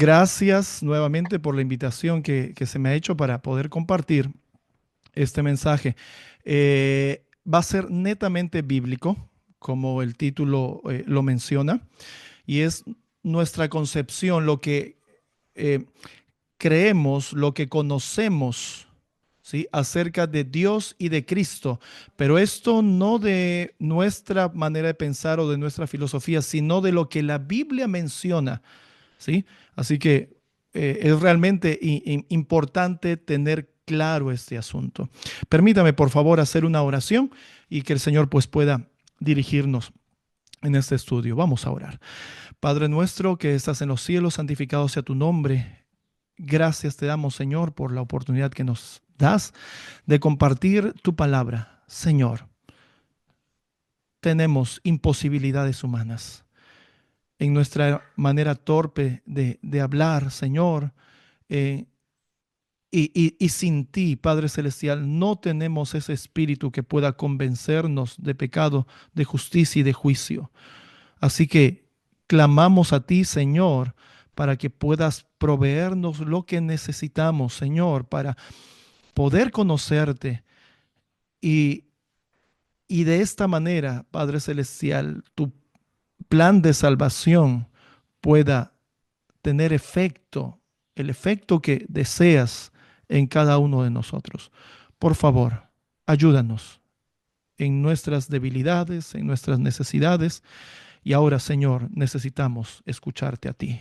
Gracias nuevamente por la invitación que se me ha hecho para poder compartir este mensaje. Va a ser netamente bíblico, como el título lo menciona, y es nuestra concepción, lo que eh, creemos, lo que conocemos, ¿sí? Acerca de Dios y de Cristo, pero esto no de nuestra manera de pensar o de nuestra filosofía, sino de lo que la Biblia menciona, ¿sí? Así que es realmente importante tener claro este asunto. Permítame, por favor, hacer una oración y que el Señor pues pueda dirigirnos en este estudio. Vamos a orar. Padre nuestro que estás en los cielos, santificado sea tu nombre. Gracias te damos, Señor, por la oportunidad que nos das de compartir tu palabra. Señor, tenemos imposibilidades humanas en nuestra manera torpe de hablar, Señor. eh, y sin ti, Padre Celestial, no tenemos ese espíritu que pueda convencernos de pecado, de justicia y de juicio. Así que clamamos a ti, Señor, para que puedas proveernos lo que necesitamos, Señor, para poder conocerte y, y de esta manera, Padre Celestial, tu plan de salvación pueda tener efecto, el efecto que deseas en cada uno de nosotros. Por favor, ayúdanos en nuestras debilidades, en nuestras necesidades. Y ahora, Señor, necesitamos escucharte a ti.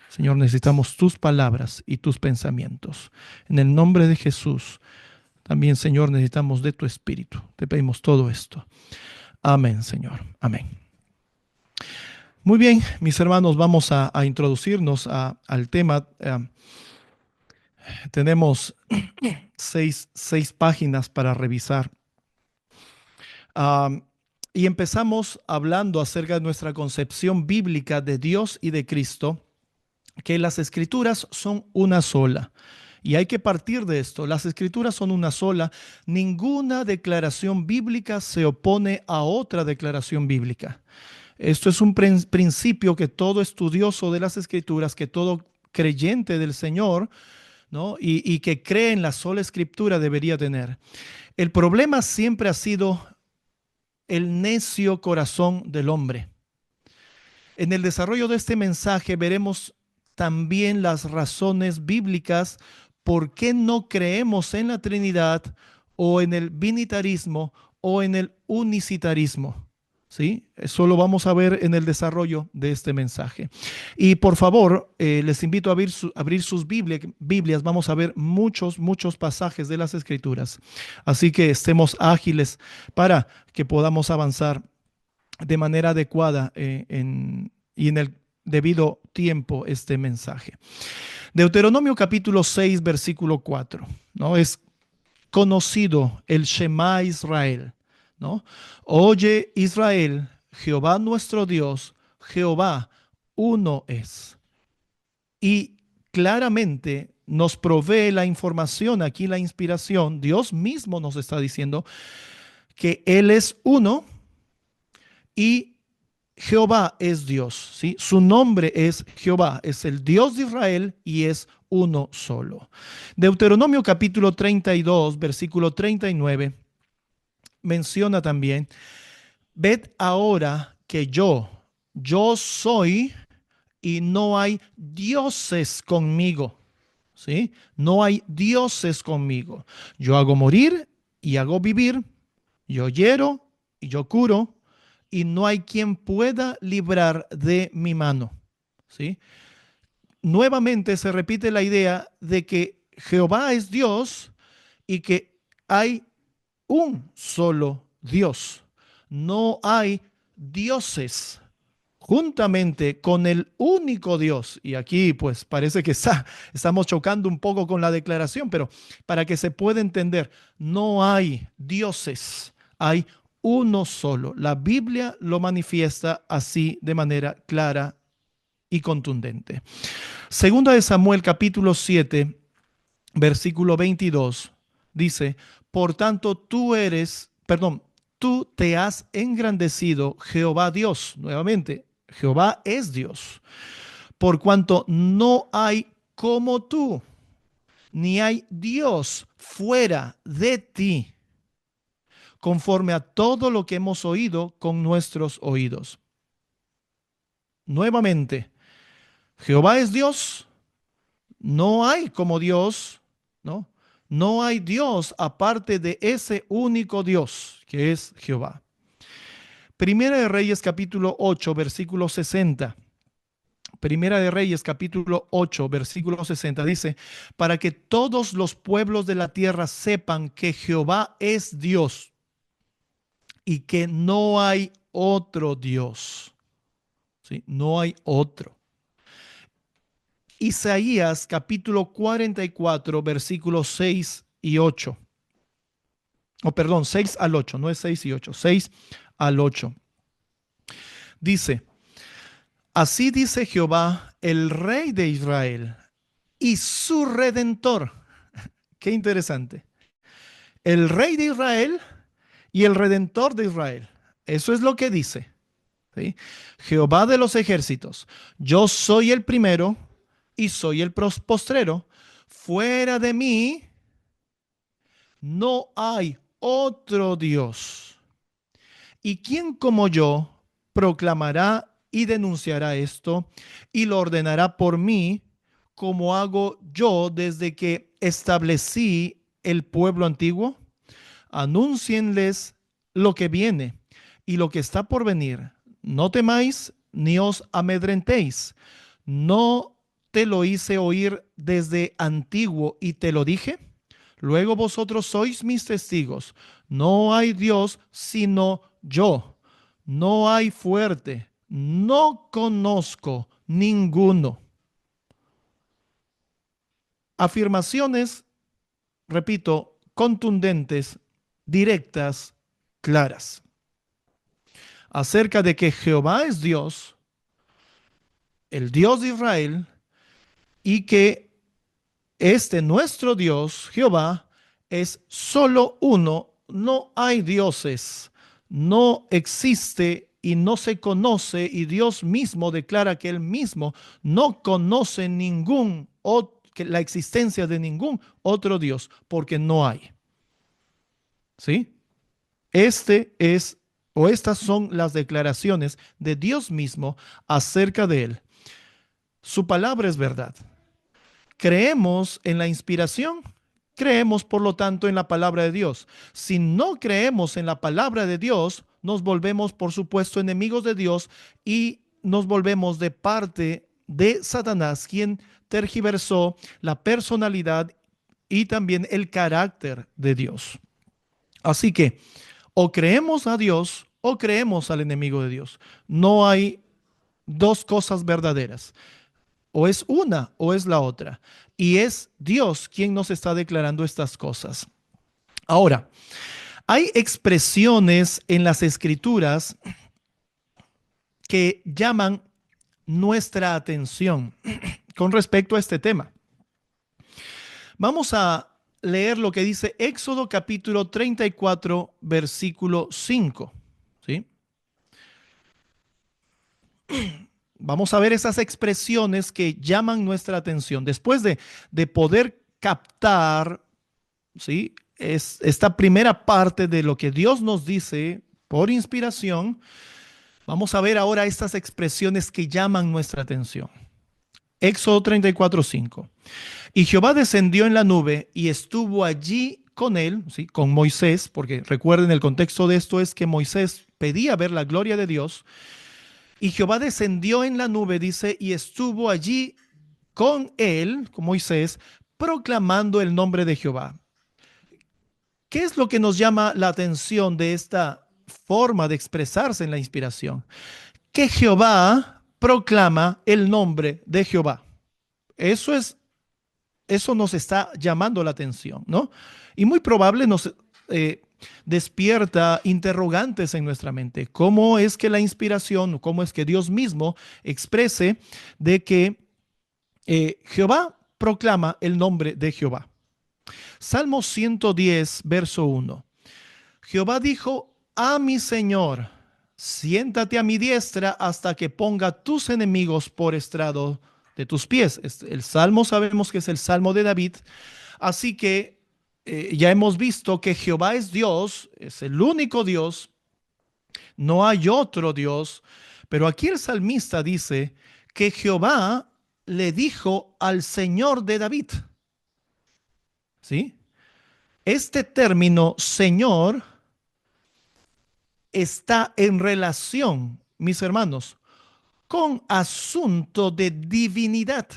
Señor, necesitamos tus palabras y tus pensamientos. En el nombre de Jesús, también, Señor, necesitamos de tu espíritu. Te pedimos todo esto. Amén, Señor. Amén. Muy bien, mis hermanos, vamos a introducirnos al tema. Tenemos seis páginas para revisar. Um, y empezamos hablando acerca de nuestra concepción bíblica de Dios y de Cristo, que las escrituras son una sola. Y hay que partir de esto. Las escrituras son una sola. Ninguna declaración bíblica se opone a otra declaración bíblica. Esto es un principio que todo estudioso de las escrituras, que todo creyente del Señor, ¿no? y que cree en la sola escritura debería tener. El problema siempre ha sido el necio corazón del hombre. En el desarrollo de este mensaje veremos también las razones bíblicas por qué no creemos en la Trinidad o en el binitarismo o en el unicitarismo. ¿Sí? Eso lo vamos a ver en el desarrollo de este mensaje. Y por favor, les invito a abrir sus Biblias. Vamos a ver muchos pasajes de las Escrituras. Así que estemos ágiles para que podamos avanzar de manera adecuada y en el debido tiempo este mensaje. Deuteronomio capítulo 6, versículo 4, ¿no? Es conocido el Shema Israel, ¿no? Oye Israel, Jehová nuestro Dios, Jehová uno es. Y claramente nos provee la información, aquí la inspiración, Dios mismo nos está diciendo que Él es uno y Jehová es Dios, ¿sí? Su nombre es Jehová, es el Dios de Israel y es uno solo. Deuteronomio capítulo 32, versículo 39, menciona también, ved ahora que yo soy y no hay dioses conmigo, ¿sí? No hay dioses conmigo. Yo hago morir y hago vivir, yo hiero y yo curo, y no hay quien pueda librar de mi mano. ¿Sí? Nuevamente se repite la idea de que Jehová es Dios y que hay un solo Dios. No hay dioses juntamente con el único Dios. Y aquí pues parece que estamos chocando un poco con la declaración, pero para que se pueda entender, no hay dioses, hay uno solo. La Biblia lo manifiesta así de manera clara y contundente. Segunda de Samuel capítulo 7, versículo 22, dice, por tanto tú te has engrandecido, Jehová Dios, nuevamente, Jehová es Dios, por cuanto no hay como tú, ni hay Dios fuera de ti, conforme a todo lo que hemos oído con nuestros oídos. Nuevamente, Jehová es Dios, no hay como Dios, ¿no? No hay Dios aparte de ese único Dios que es Jehová. Primera de Reyes capítulo 8, versículo 60. Primera de Reyes capítulo 8, versículo 60 dice, para que todos los pueblos de la tierra sepan que Jehová es Dios y que no hay otro Dios. ¿Sí? No hay otro. Isaías capítulo 44, versículos 6 y 8. O perdón, 6 al 8, no es 6 y 8, 6 al 8. Dice, así dice Jehová, el Rey de Israel y su Redentor. Qué interesante. El Rey de Israel y el Redentor de Israel. Eso es lo que dice. ¿Sí? Jehová de los ejércitos, yo soy el primero y soy el postrero. Fuera de mí no hay otro Dios. ¿Y quién como yo proclamará y denunciará esto y lo ordenará por mí, como hago yo desde que establecí el pueblo antiguo? Anúncienles lo que viene y lo que está por venir. No temáis ni os amedrentéis. ¿No te lo hice oír desde antiguo y te lo dije? Luego vosotros sois mis testigos. No hay Dios sino yo. No hay fuerte. No conozco ninguno. Afirmaciones, repito, contundentes, directas, claras, acerca de que Jehová es Dios, el Dios de Israel, y que este nuestro Dios, Jehová, es solo uno, no hay dioses, no existe y no se conoce, y Dios mismo declara que él mismo no conoce la existencia de ningún otro Dios, porque no hay. ¿Sí? Este es, o estas son las declaraciones de Dios mismo acerca de él. Su palabra es verdad. ¿Creemos en la inspiración? Creemos, por lo tanto, en la palabra de Dios. Si no creemos en la palabra de Dios, nos volvemos, por supuesto, enemigos de Dios y nos volvemos de parte de Satanás, quien tergiversó la personalidad y también el carácter de Dios. Así que o creemos a Dios o creemos al enemigo de Dios. No hay dos cosas verdaderas. O es una o es la otra. Y es Dios quien nos está declarando estas cosas. Ahora, hay expresiones en las escrituras que llaman nuestra atención con respecto a este tema. Vamos a leer lo que dice Éxodo capítulo 34, versículo 5. ¿Sí? Vamos a ver esas expresiones que llaman nuestra atención. Después de poder captar, ¿sí? Esta primera parte de lo que Dios nos dice por inspiración, vamos a ver ahora estas expresiones que llaman nuestra atención. Éxodo 34:5. Y Jehová descendió en la nube y estuvo allí con él, ¿sí? Con Moisés, porque recuerden el contexto de esto es que Moisés pedía ver la gloria de Dios. Y Jehová descendió en la nube, dice, y estuvo allí con él, con Moisés, proclamando el nombre de Jehová. ¿Qué es lo que nos llama la atención de esta forma de expresarse en la inspiración? Que Jehová proclama el nombre de Jehová. Eso nos está llamando la atención, ¿no? Y muy probable nos despierta interrogantes en nuestra mente. ¿Cómo es que la inspiración, cómo es que Dios mismo exprese de que Jehová proclama el nombre de Jehová? Salmo 110, verso 1. Jehová dijo a mi Señor, siéntate a mi diestra hasta que ponga tus enemigos por estrado de tus pies. El salmo sabemos que es el salmo de David, así que ya hemos visto que Jehová es Dios, es el único Dios, no hay otro Dios, pero aquí el salmista dice que Jehová le dijo al Señor de David, ¿sí? Este término Señor está en relación, mis hermanos, con asunto de divinidad.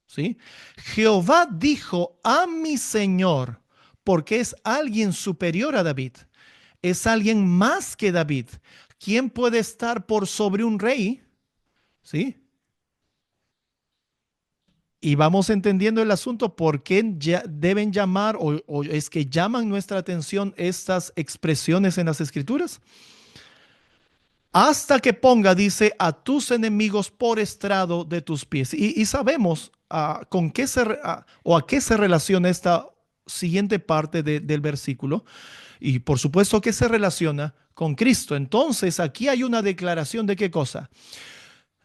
¿Sí? Jehová dijo a mi Señor, porque es alguien superior a David, es alguien más que David. ¿Quién puede estar por sobre un rey? ¿Sí? Y vamos entendiendo el asunto, por qué deben llamar o es que llaman nuestra atención estas expresiones en las Escrituras. Hasta que ponga, dice, a tus enemigos por estrado de tus pies. Y sabemos con qué o a qué se relaciona esta siguiente parte del versículo. Y por supuesto que se relaciona con Cristo. Entonces aquí hay una declaración de qué cosa?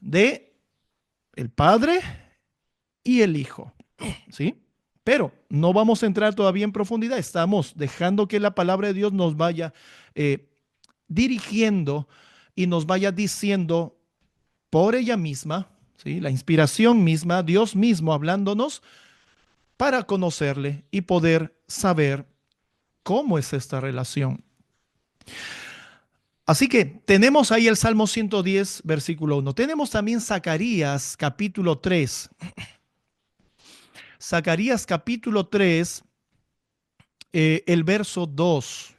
De el Padre y el Hijo. ¿Sí? Pero no vamos a entrar todavía en profundidad. Estamos dejando que la palabra de Dios nos vaya dirigiendo y nos vaya diciendo por ella misma, ¿sí? La inspiración misma, Dios mismo hablándonos para conocerle y poder saber cómo es esta relación. Así que tenemos ahí el Salmo 110, versículo 1. Tenemos también Zacarías, capítulo 3. Zacarías, capítulo 3, el verso 2.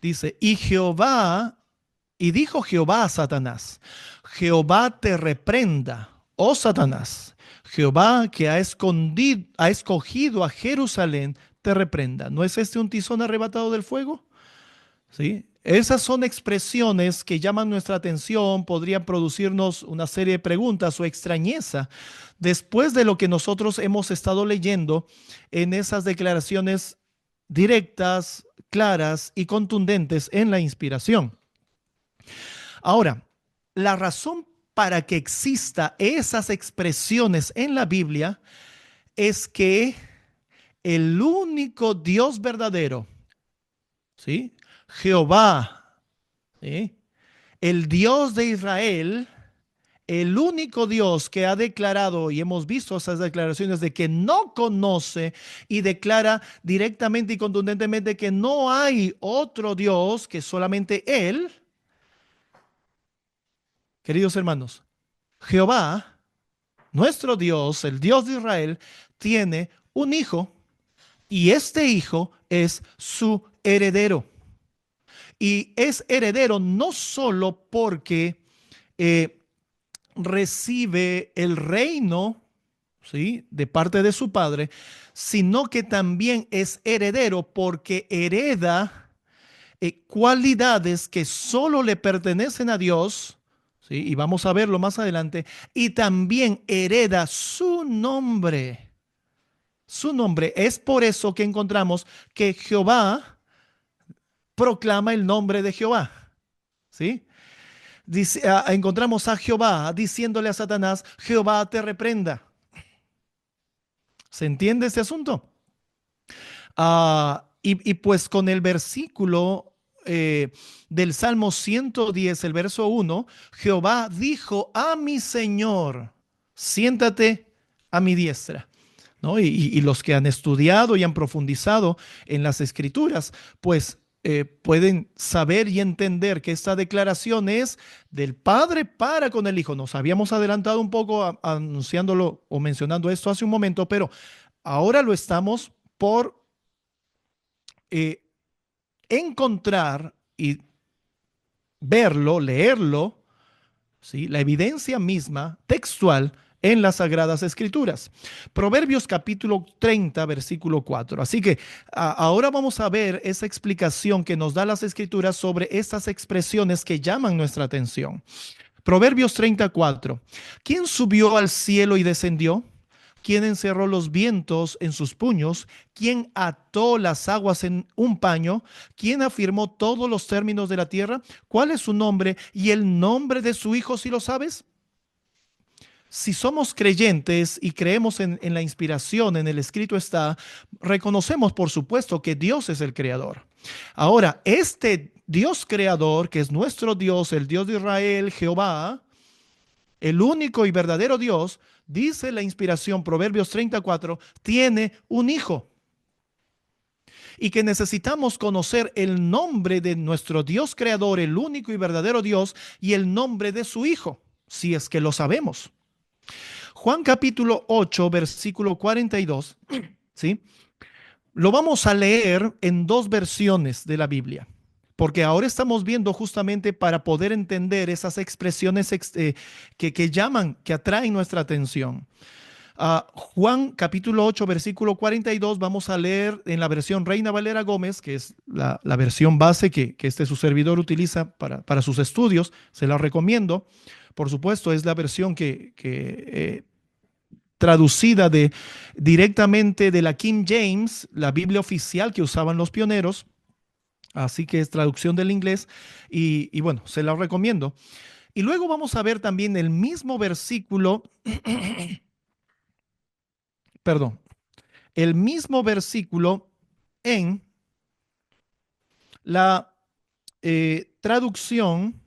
Dice, y dijo Jehová a Satanás, Jehová te reprenda, oh Satanás, Jehová que ha escogido a Jerusalén, te reprenda. ¿No es este un tizón arrebatado del fuego? ¿Sí? Esas son expresiones que llaman nuestra atención, podrían producirnos una serie de preguntas o extrañeza después de lo que nosotros hemos estado leyendo en esas declaraciones directas, claras y contundentes en la inspiración. Ahora, la razón para que exista esas expresiones en la Biblia es que el único Dios verdadero, ¿sí? Jehová, ¿sí? El Dios de Israel, el único Dios que ha declarado, y hemos visto esas declaraciones de que no conoce y declara directamente y contundentemente que no hay otro Dios que solamente Él. Queridos hermanos, Jehová, nuestro Dios, el Dios de Israel, tiene un hijo y este hijo es su heredero. Y es heredero no solo porque recibe el reino, ¿sí?, de parte de su padre, sino que también es heredero porque hereda cualidades que solo le pertenecen a Dios, ¿sí? Y vamos a verlo más adelante, y también hereda su nombre. Su nombre. Es por eso que encontramos que Jehová proclama el nombre de Jehová, ¿sí? Dice, encontramos a Jehová diciéndole a Satanás, Jehová te reprenda. ¿Se entiende este asunto? Y pues con el versículo del Salmo 110, el verso 1, Jehová dijo a mi Señor, siéntate a mi diestra. ¿No? Y los que han estudiado y han profundizado en las escrituras, pues pueden saber y entender que esta declaración es del Padre para con el Hijo. Nos habíamos adelantado un poco anunciándolo o mencionando esto hace un momento, pero ahora lo estamos por encontrar y verlo, leerlo, ¿sí?, la evidencia misma textual en las Sagradas Escrituras. Proverbios capítulo 30, versículo 4. Así que ahora vamos a ver esa explicación que nos da las Escrituras sobre estas expresiones que llaman nuestra atención. Proverbios 34. ¿Quién subió al cielo y descendió? ¿Quién encerró los vientos en sus puños? ¿Quién ató las aguas en un paño? ¿Quién afirmó todos los términos de la tierra? ¿Cuál es su nombre y el nombre de su hijo, si lo sabes? si somos creyentes y creemos en la inspiración, en el escrito está, reconocemos por supuesto que Dios es el creador. Ahora, este Dios creador, que es nuestro Dios, el Dios de Israel, Jehová, el único y verdadero Dios, dice la inspiración, Proverbios 34, tiene un hijo. Y que necesitamos conocer el nombre de nuestro Dios creador, el único y verdadero Dios, y el nombre de su hijo, si es que lo sabemos. Juan capítulo 8, versículo 42, ¿sí? Lo vamos a leer en dos versiones de la Biblia, porque ahora estamos viendo justamente para poder entender esas expresiones que llaman, que atraen nuestra atención. Juan capítulo 8, versículo 42, vamos a leer en la versión Reina Valera Gómez, que es la versión base que su servidor utiliza para sus estudios. Se la recomiendo. Por supuesto, es la versión traducida directamente de la King James, la Biblia oficial que usaban los pioneros. Así que es traducción del inglés y bueno, se la recomiendo. Y luego vamos a ver también el mismo versículo, perdón, el mismo versículo en la traducción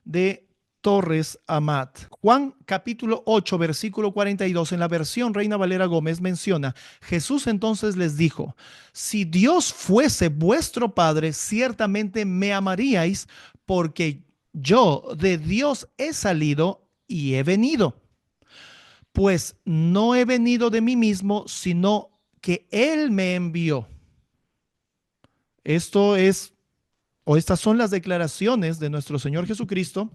de Torres Amat. Juan capítulo 8, versículo 42, en la versión Reina Valera Gómez menciona, Jesús entonces les dijo, si Dios fuese vuestro Padre, ciertamente me amaríais, porque yo de Dios he salido y he venido. Pues no he venido de mí mismo, sino que Él me envió. Esto es, o estas son las declaraciones de nuestro Señor Jesucristo,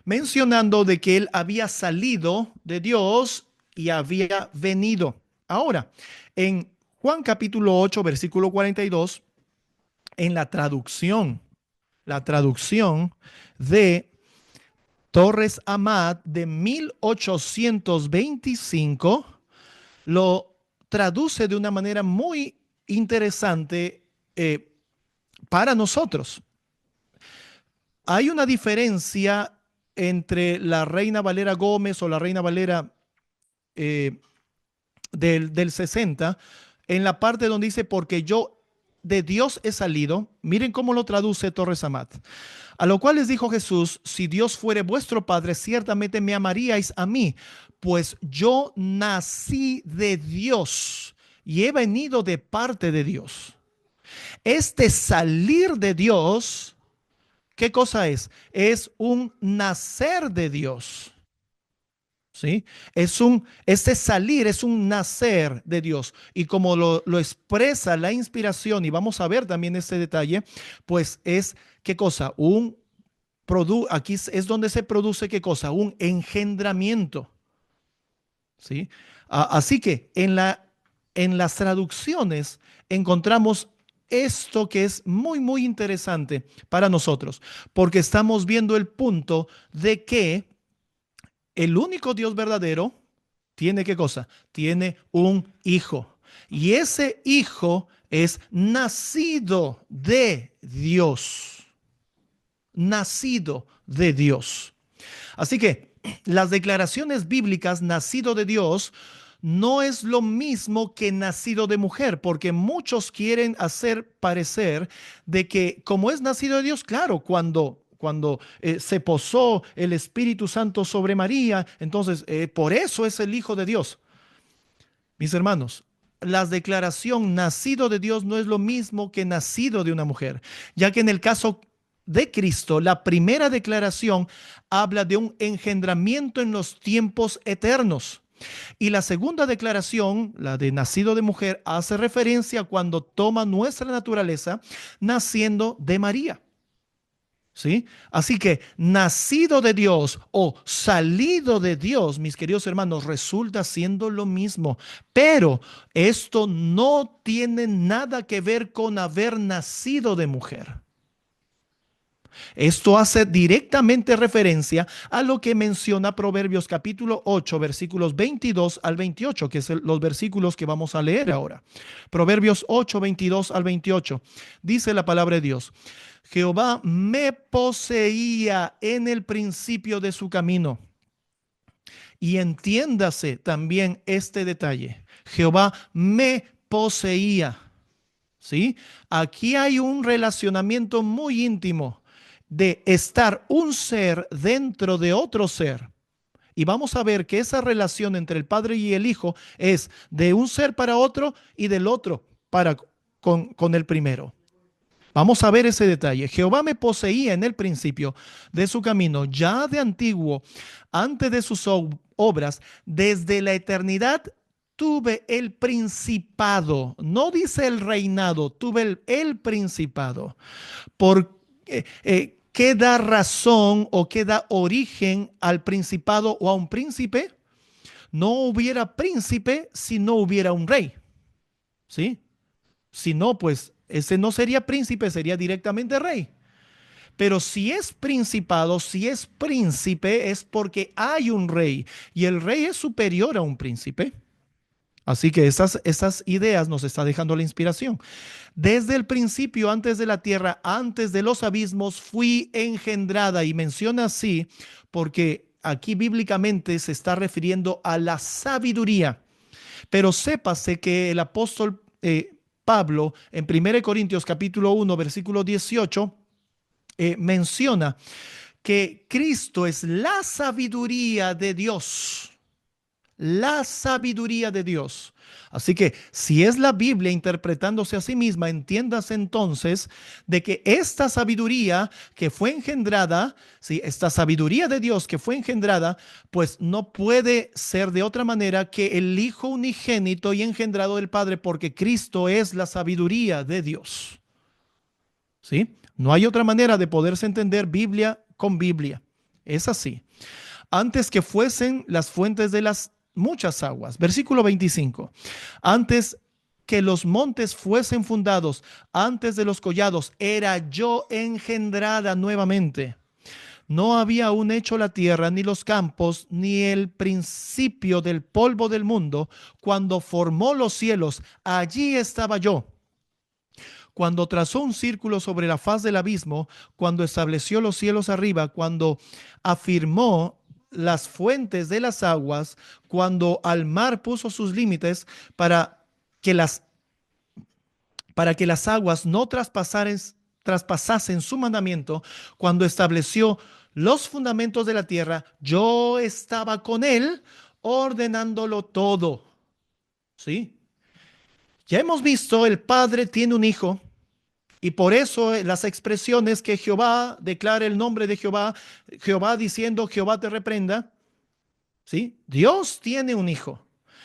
mencionando de que Él había salido de Dios y había venido. Ahora, en Juan capítulo 8, versículo 42, en la traducción de Torres Amat de 1825, lo traduce de una manera muy interesante para nosotros. Hay una diferencia entre la Reina Valera Gómez o la Reina Valera eh, del 60 en la parte donde dice, porque yo de Dios he salido. Miren cómo lo traduce Torres Amat. A lo cual les dijo Jesús, si Dios fuere vuestro Padre, ciertamente me amaríais a mí, pues yo nací de Dios y he venido de parte de Dios. Este salir de Dios, ¿qué cosa es? Es un nacer de Dios. ¿Sí? Este salir es un nacer de Dios. Y como lo expresa la inspiración, y vamos a ver también este detalle, pues es, ¿qué cosa? Aquí es donde se produce, ¿qué cosa? Un engendramiento. ¿Sí? Así que en las traducciones encontramos esto que es muy, muy interesante para nosotros, porque estamos viendo el punto de que el único Dios verdadero tiene ¿qué cosa? Tiene un hijo. Y ese hijo es nacido de Dios. Nacido de Dios. Así que las declaraciones bíblicas, nacido de Dios, no es lo mismo que nacido de mujer, porque muchos quieren hacer parecer de que como es nacido de Dios, claro, cuando se posó el Espíritu Santo sobre María, entonces por eso es el Hijo de Dios. Mis hermanos, la declaración nacido de Dios no es lo mismo que nacido de una mujer, ya que en el caso de Cristo, la primera declaración habla de un engendramiento en los tiempos eternos. Y la segunda declaración, la de nacido de mujer, hace referencia a cuando toma nuestra naturaleza naciendo de María. ¿Sí? Así que nacido de Dios o salido de Dios, mis queridos hermanos, resulta siendo lo mismo. Pero esto no tiene nada que ver con haber nacido de mujer. Esto hace directamente referencia a lo que menciona Proverbios capítulo 8, versículos 22 al 28, que son los versículos que vamos a leer ahora. Proverbios 8, 22 al 28. Dice la palabra de Dios. Jehová me poseía en el principio de su camino, Y entiéndase también este detalle. Jehová me poseía. ¿Sí? Aquí hay un relacionamiento muy íntimo de estar un ser dentro de otro ser. Y vamos a ver que esa relación entre el Padre y el Hijo es de un ser para otro y del otro para con el primero. Vamos a ver ese detalle. Jehová me poseía en el principio de su camino, ya de antiguo, antes de sus obras, desde la eternidad tuve el principado. No dice el reinado, tuve el principado. ¿Por qué da razón o qué da origen al principado o a un príncipe? No hubiera príncipe si no hubiera un rey, ¿sí? Si no, pues ese no sería príncipe, sería directamente rey. Pero si es principado, si es príncipe, es porque hay un rey y el rey es superior a un príncipe. Así que esas ideas nos está dejando la inspiración. Desde el principio, antes de la tierra, antes de los abismos, fui engendrada. Y menciona así porque aquí bíblicamente se está refiriendo a la sabiduría. Pero sépase que el apóstol Pablo en 1 Corintios capítulo 1, versículo 18, menciona que Cristo es la sabiduría de Dios. La sabiduría de Dios. Así que si es la Biblia interpretándose a sí misma, entiéndase entonces de que esta sabiduría que fue engendrada, ¿sí? Esta sabiduría de Dios que fue engendrada, pues no puede ser de otra manera que el Hijo unigénito y engendrado del Padre, porque Cristo es la sabiduría de Dios. ¿Sí? No hay otra manera de poderse entender Biblia con Biblia. Es así. Antes que fuesen las fuentes de las muchas aguas. Versículo 25. Antes que los montes fuesen fundados, antes de los collados, era yo engendrada nuevamente. No había aún hecho la tierra, ni los campos, ni el principio del polvo del mundo. Cuando formó los cielos, allí estaba yo. Cuando trazó un círculo sobre la faz del abismo, cuando estableció los cielos arriba, cuando afirmó las fuentes de las aguas, cuando al mar puso sus límites que las, para que las aguas no traspasasen su mandamiento, cuando estableció los fundamentos de la tierra, yo estaba con él ordenándolo todo. ¿Sí? Ya hemos visto, el Padre tiene un hijo. Y por eso las expresiones que Jehová declara el nombre de Jehová, Jehová diciendo Jehová te reprenda, ¿sí? Dios tiene un hijo.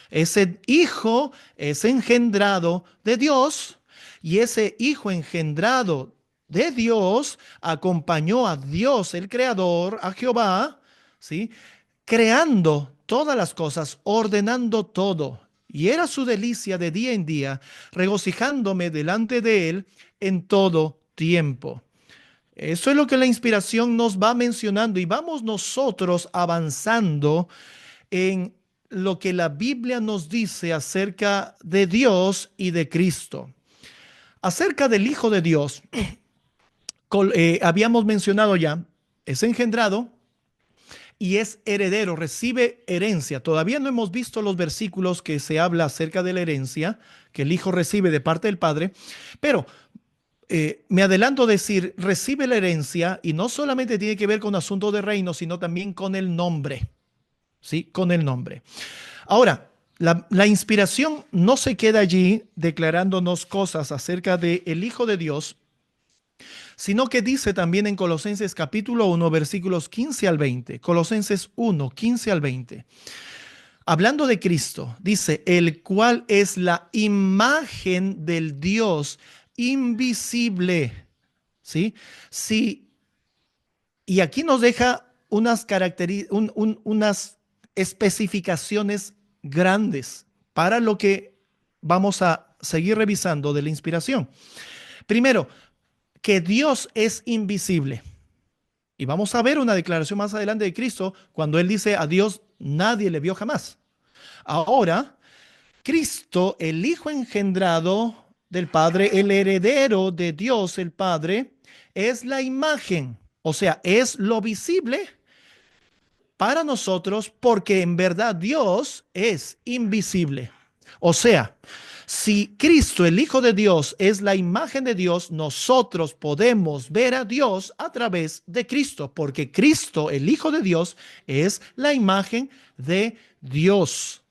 Ese hijo es engendrado de Dios y ese hijo engendrado de Dios acompañó a Dios, el creador, a Jehová, ¿sí? Creando todas las cosas, ordenando todo. Y era su delicia de día en día, regocijándome delante de él en todo tiempo. Eso es lo que la inspiración nos va mencionando y vamos nosotros avanzando en lo que la Biblia nos dice acerca de Dios y de Cristo. Acerca del Hijo de Dios, habíamos mencionado ya, es engendrado y es heredero, recibe herencia. Todavía no hemos visto los versículos que se habla acerca de la herencia que el Hijo recibe de parte del Padre, pero me adelanto a decir, recibe la herencia y no solamente tiene que ver con asuntos de reino, sino también con el nombre, ¿sí? Con el nombre. Ahora, la inspiración no se queda allí declarándonos cosas acerca del Hijo de Dios, sino que dice también en Colosenses capítulo 1, versículos 15 al 20. Colosenses 1, 15 al 20. Hablando de Cristo, dice, el cual es la imagen del Dios invisible. ¿Sí? Sí. Y aquí nos deja unas especificaciones grandes para lo que vamos a seguir revisando de la inspiración. Primero, que Dios es invisible. Y vamos a ver una declaración más adelante de Cristo cuando Él dice a Dios nadie le vio jamás. Ahora, Cristo, el Hijo engendrado del Padre, el heredero de Dios, el Padre, es la imagen, o sea, es lo visible para nosotros porque en verdad Dios es invisible. O sea, si Cristo, el Hijo de Dios, es la imagen de Dios, nosotros podemos ver a Dios a través de Cristo, porque Cristo, el Hijo de Dios, es la imagen de Dios.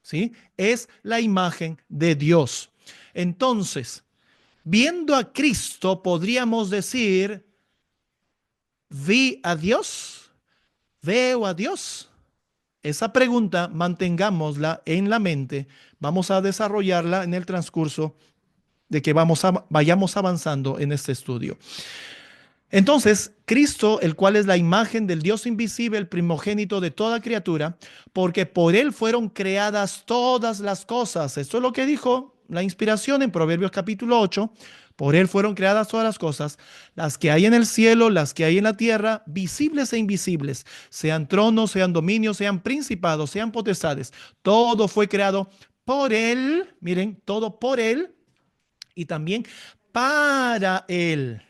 ¿Sí? Es la imagen de Dios. Entonces, viendo a Cristo, podríamos decir, ¿vi a Dios? ¿Veo a Dios? Esa pregunta mantengámosla en la mente. Vamos a desarrollarla en el transcurso de que vayamos avanzando en este estudio. Entonces, Cristo, el cual es la imagen del Dios invisible, el primogénito de toda criatura, porque por él fueron creadas todas las cosas. Esto es lo que dijo la inspiración en Proverbios capítulo 8. Por él fueron creadas todas las que hay en el cielo, las que hay en la tierra, visibles e invisibles, sean tronos, sean dominios, sean principados, sean potestades. Todo fue creado por él, miren, todo por él y también para él.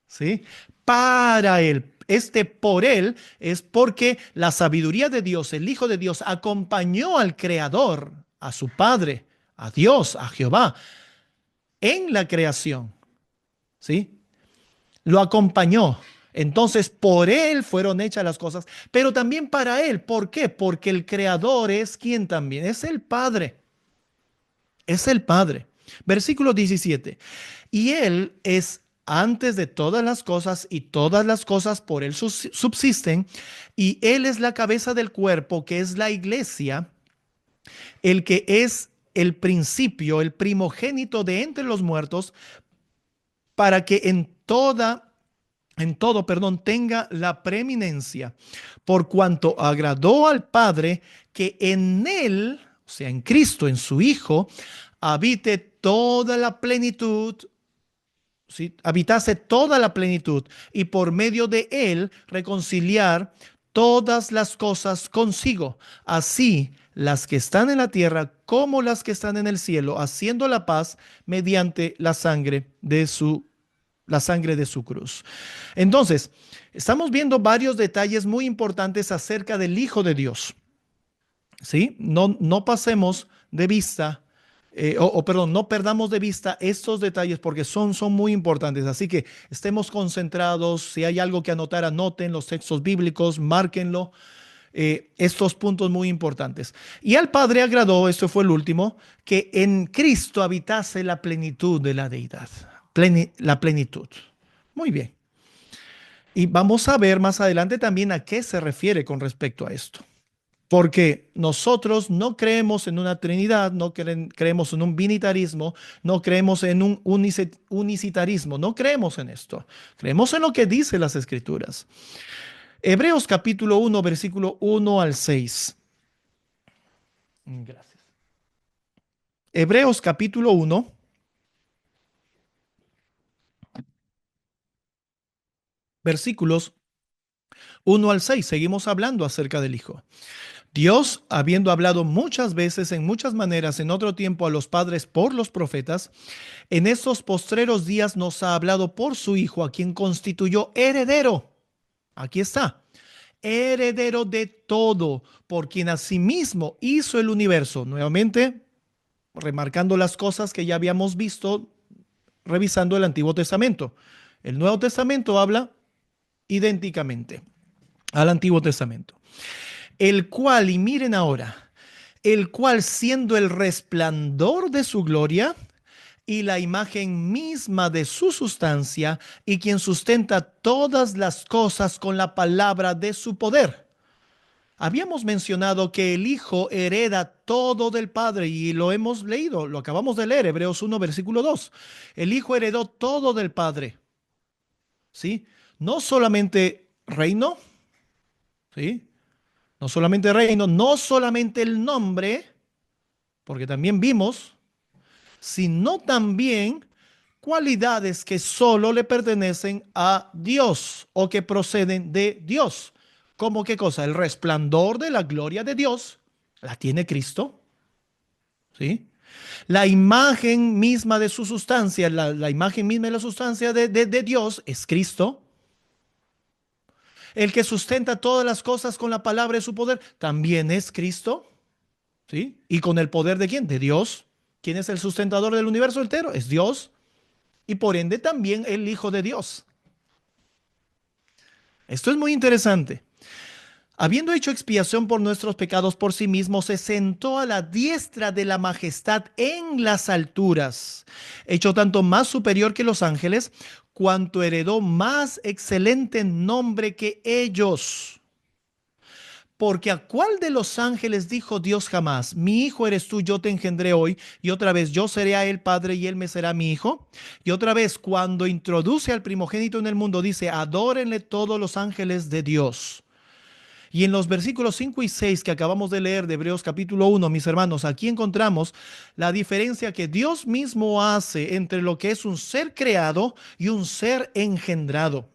¿Sí? Para él. Este por él es porque la sabiduría de Dios, el Hijo de Dios, acompañó al Creador, a su Padre, a Dios, a Jehová, en la creación. ¿Sí? Lo acompañó. Entonces, por él fueron hechas las cosas, pero también para él. ¿Por qué? Porque el Creador es quien también, es el Padre. Es el Padre. Versículo 17. Y Él es antes de todas las cosas y todas las cosas por Él subsisten. Y Él es la cabeza del cuerpo, que es la iglesia, el que es el principio, el primogénito de entre los muertos, para que en todo, tenga la preeminencia, por cuanto agradó al Padre que en Él, o sea, en Cristo, en su Hijo, habite toda la plenitud, ¿sí? Habitase toda la plenitud y por medio de Él reconciliar todas las cosas consigo, así las que están en la tierra como las que están en el cielo, haciendo la paz mediante la sangre de su cruz. Entonces, estamos viendo varios detalles muy importantes acerca del Hijo de Dios. ¿Sí? No pasemos de vista, perdón, no perdamos de vista estos detalles porque son muy importantes. Así que estemos concentrados. Si hay algo que anotar, anoten los textos bíblicos, márquenlo. Estos puntos muy importantes. Y al Padre agradó, esto fue el último, que en Cristo habitase la plenitud de la deidad. La plenitud. Muy bien. Y vamos a ver más adelante también a qué se refiere con respecto a esto. Porque nosotros no creemos en una Trinidad, no creemos en un binitarismo, no creemos en un unicitarismo, no creemos en esto. Creemos en lo que dice las Escrituras. Hebreos capítulo 1, versículo 1 al 6. Gracias. Hebreos capítulo 1, versículos 1 al 6. Seguimos hablando acerca del Hijo. Dios, habiendo hablado muchas veces, en muchas maneras, en otro tiempo a los padres por los profetas, en estos postreros días nos ha hablado por su Hijo, a quien constituyó heredero. Aquí está. Heredero de todo, por quien asimismo hizo el universo. Nuevamente, remarcando las cosas que ya habíamos visto revisando el Antiguo Testamento. El Nuevo Testamento habla idénticamente al Antiguo Testamento. El cual, y miren ahora, el cual siendo el resplandor de su gloria y la imagen misma de su sustancia, y quien sustenta todas las cosas con la palabra de su poder. Habíamos mencionado que el Hijo hereda todo del Padre y lo hemos leído, lo acabamos de leer, Hebreos 1, versículo 2. El Hijo heredó todo del Padre, ¿sí? No solamente reino, ¿sí? No solamente reino, no solamente el nombre, porque también vimos, sino también cualidades que solo le pertenecen a Dios o que proceden de Dios. ¿Cómo qué cosa? El resplandor de la gloria de Dios la tiene Cristo, ¿sí? La imagen misma de su sustancia, la imagen misma de la sustancia de Dios es Cristo. El que sustenta todas las cosas con la palabra de su poder también es Cristo, ¿sí? ¿Y con el poder de quién? De Dios. ¿Quién es el sustentador del universo entero? Es Dios. Y por ende también el Hijo de Dios. Esto es muy interesante. Habiendo hecho expiación por nuestros pecados por sí mismo, se sentó a la diestra de la majestad en las alturas, hecho tanto más superior que los ángeles, cuanto heredó más excelente nombre que ellos. Porque a cuál de los ángeles dijo Dios jamás: mi hijo eres tú, yo te engendré hoy, y otra vez yo seré a él padre y él me será mi hijo. Y otra vez, cuando introduce al primogénito en el mundo, dice: adórenle todos los ángeles de Dios. Y en los versículos 5 y 6 que acabamos de leer de Hebreos capítulo 1, mis hermanos, aquí encontramos la diferencia que Dios mismo hace entre lo que es un ser creado y un ser engendrado.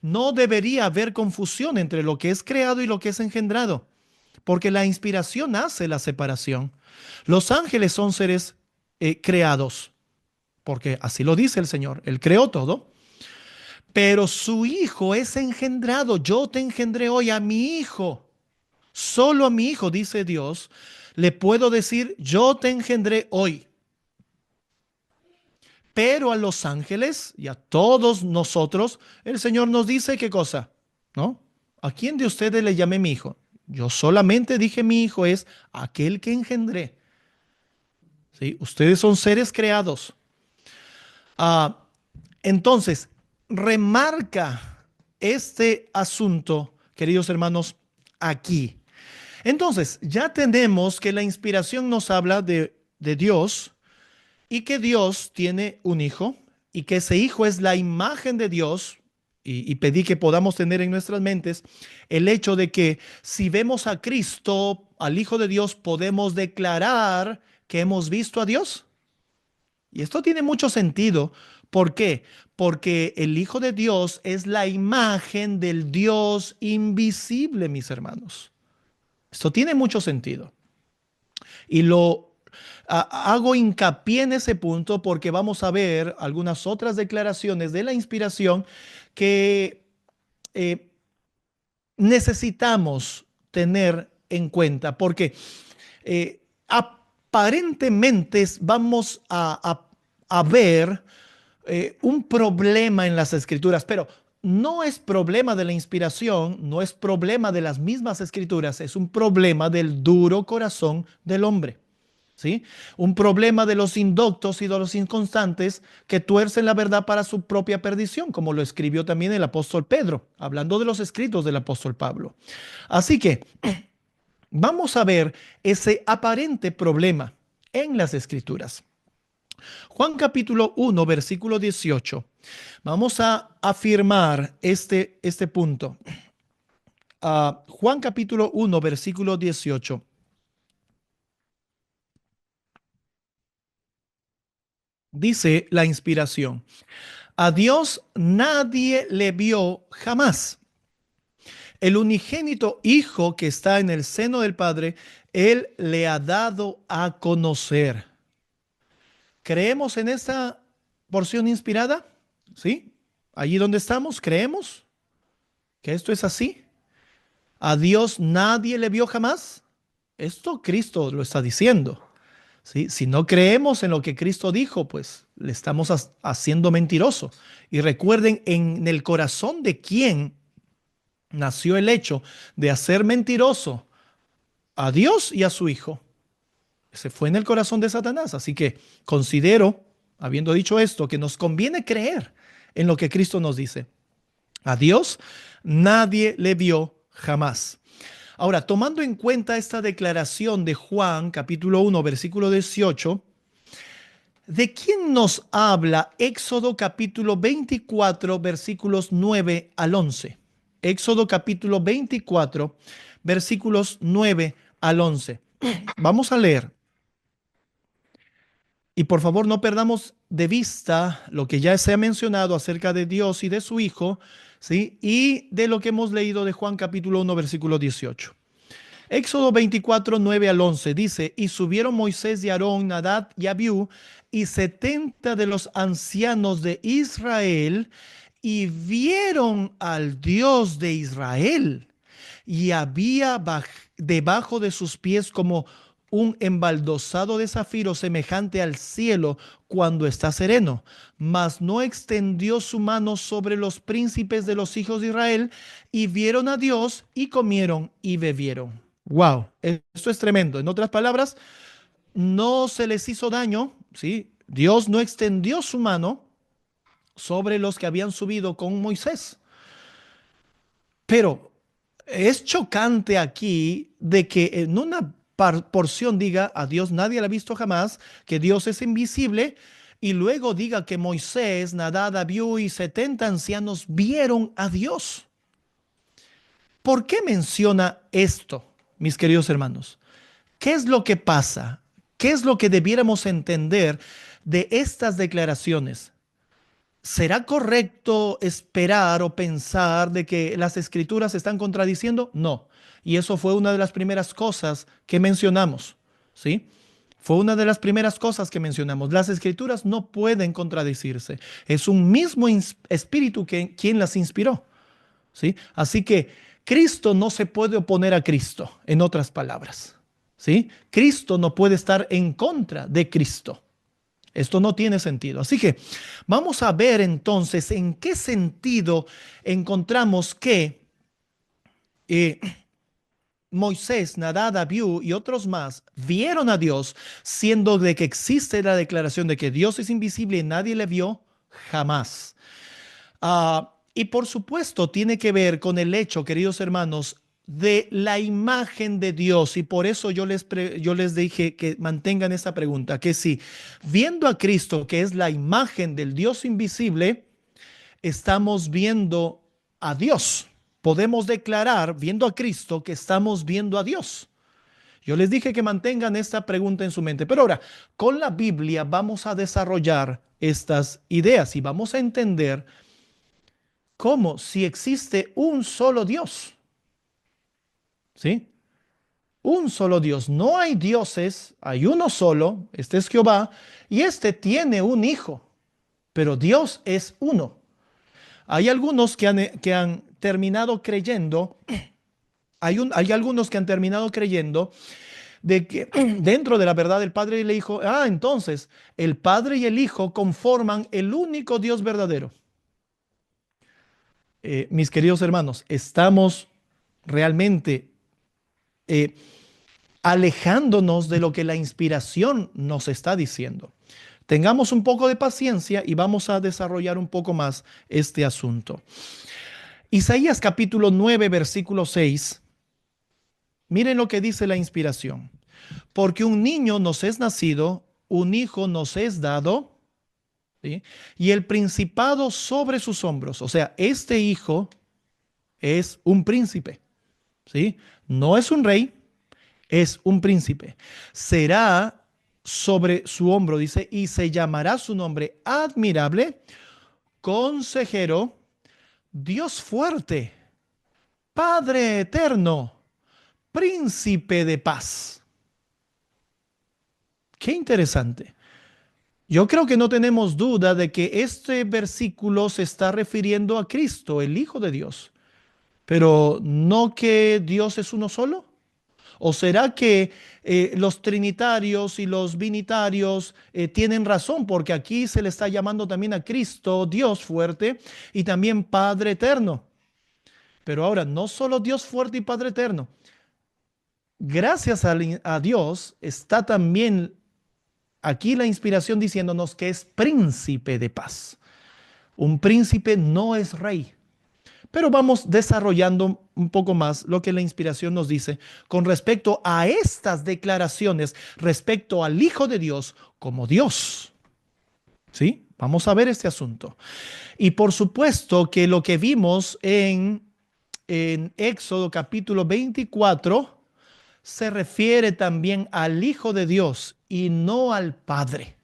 No debería haber confusión entre lo que es creado y lo que es engendrado, porque la inspiración hace la separación. Los ángeles son seres creados, porque así lo dice el Señor, Él creó todo, pero su Hijo es engendrado. Yo te engendré hoy a mi Hijo. Solo a mi Hijo, dice Dios, le puedo decir: yo te engendré hoy. Pero a los ángeles y a todos nosotros, el Señor nos dice: ¿qué cosa? ¿No? ¿A quién de ustedes le llamé mi hijo? Yo solamente dije: mi hijo es aquel que engendré. ¿Sí? Ustedes son seres creados. Ah, entonces, remarca este asunto, queridos hermanos, aquí. Entonces, ya tenemos que la inspiración nos habla de Dios, y que Dios tiene un hijo y que ese hijo es la imagen de Dios. Y pedí que podamos tener en nuestras mentes el hecho de que si vemos a Cristo, al Hijo de Dios, podemos declarar que hemos visto a Dios. Y esto tiene mucho sentido. ¿Por qué? Porque el Hijo de Dios es la imagen del Dios invisible, mis hermanos. Esto tiene mucho sentido. Y hago hincapié en ese punto porque vamos a ver algunas otras declaraciones de la inspiración que eh, necesitamos tener en cuenta, porque aparentemente vamos a ver un problema en las escrituras, pero no es problema de la inspiración, no es problema de las mismas escrituras, es un problema del duro corazón del hombre. ¿Sí? Un problema de los indoctos y de los inconstantes que tuercen la verdad para su propia perdición, como lo escribió también el apóstol Pedro, hablando de los escritos del apóstol Pablo. Así que vamos a ver ese aparente problema en las escrituras. Juan capítulo 1, versículo 18. Vamos a afirmar este punto. Juan capítulo 1, versículo 18. Dice la inspiración: a Dios nadie le vio jamás. El unigénito Hijo que está en el seno del Padre, Él le ha dado a conocer. ¿Creemos en esta porción inspirada? ¿Sí? Allí donde estamos, ¿creemos que esto es así? ¿A Dios nadie le vio jamás? Esto Cristo lo está diciendo. ¿Sí? Si no creemos en lo que Cristo dijo, pues le estamos haciendo mentiroso. Y recuerden, en el corazón de quién nació el hecho de hacer mentiroso a Dios y a su Hijo. Se fue en el corazón de Satanás. Así que considero, habiendo dicho esto, que nos conviene creer en lo que Cristo nos dice. A Dios nadie le vio jamás. Ahora, tomando en cuenta esta declaración de Juan, capítulo 1, versículo 18, ¿de quién nos habla Éxodo capítulo 24, versículos 9 al 11? Éxodo capítulo 24, versículos 9 al 11. Vamos a leer. Y por favor no perdamos de vista lo que ya se ha mencionado acerca de Dios y de su Hijo, ¿sí? Y de lo que hemos leído de Juan capítulo 1, versículo 18. Éxodo 24, 9 al 11 dice: y subieron Moisés y Aarón, Nadab y Abiú, y 70 de los ancianos de Israel, y vieron al Dios de Israel, y había debajo de sus pies como un embaldosado de zafiro semejante al cielo cuando está sereno, mas no extendió su mano sobre los príncipes de los hijos de Israel, y vieron a Dios y comieron y bebieron. Wow, esto es tremendo. En otras palabras, no se les hizo daño, ¿sí? Dios no extendió su mano sobre los que habían subido con Moisés. Pero es chocante aquí de que en una porción diga a Dios nadie la ha visto jamás, que Dios es invisible, y luego diga que Moisés, Nadab, Abiú y 70 ancianos vieron a Dios. ¿Por qué menciona esto, mis queridos hermanos? ¿Qué es lo que pasa? ¿Qué es lo que debiéramos entender de estas declaraciones? ¿Será correcto esperar o pensar de que las escrituras se están contradiciendo? No. Y eso fue una de las primeras cosas que mencionamos, ¿sí? Fue una de las primeras cosas que mencionamos. Las escrituras no pueden contradecirse. Es un mismo espíritu quien las inspiró, ¿sí? Así que Cristo no se puede oponer a Cristo, en otras palabras, ¿sí? Cristo no puede estar en contra de Cristo. Esto no tiene sentido. Así que vamos a ver entonces en qué sentido encontramos que eh, Moisés, Nadab, Abiú y otros más vieron a Dios, siendo de que existe la declaración de que Dios es invisible y nadie le vio jamás. Y por supuesto tiene que ver con el hecho, queridos hermanos, de la imagen de Dios. Y por eso yo les dije que mantengan esta pregunta, que si viendo a Cristo, que es la imagen del Dios invisible, estamos viendo a Dios. Podemos declarar, viendo a Cristo, que estamos viendo a Dios. Yo les dije que mantengan esta pregunta en su mente. Pero ahora, con la Biblia vamos a desarrollar estas ideas y vamos a entender cómo si existe un solo Dios. ¿Sí? Un solo Dios. No hay dioses, hay uno solo, este es Jehová, y este tiene un hijo, pero Dios es uno. Hay algunos que han terminado creyendo, hay algunos que han terminado creyendo de que dentro de la verdad del Padre y el Hijo, entonces el Padre y el Hijo conforman el único Dios verdadero. Mis queridos hermanos, estamos realmente eh, alejándonos de lo que la inspiración nos está diciendo. Tengamos un poco de paciencia y vamos a desarrollar un poco más este asunto. Isaías capítulo 9, versículo 6. Miren lo que dice la inspiración. Porque un niño nos es nacido, un hijo nos es dado, ¿sí? Y el principado sobre sus hombros. O sea, este hijo es un príncipe, ¿sí? No es un rey, es un príncipe. Será sobre su hombro, dice, y se llamará su nombre admirable, consejero, Dios fuerte, Padre eterno, príncipe de paz. Qué interesante. Yo creo que no tenemos duda de que este versículo se está refiriendo a Cristo, el Hijo de Dios, pero no que Dios es uno solo. ¿O será que los trinitarios y los binitarios tienen razón? Porque aquí se le está llamando también a Cristo Dios fuerte y también Padre eterno. Pero ahora, no solo Dios fuerte y Padre eterno. Gracias a Dios está también aquí la inspiración diciéndonos que es príncipe de paz. Un príncipe no es rey. Pero vamos desarrollando un poco más lo que la inspiración nos dice con respecto a estas declaraciones respecto al Hijo de Dios como Dios. ¿Sí? Vamos a ver este asunto. Y por supuesto que lo que vimos en Éxodo capítulo 24 se refiere también al Hijo de Dios y no al Padre.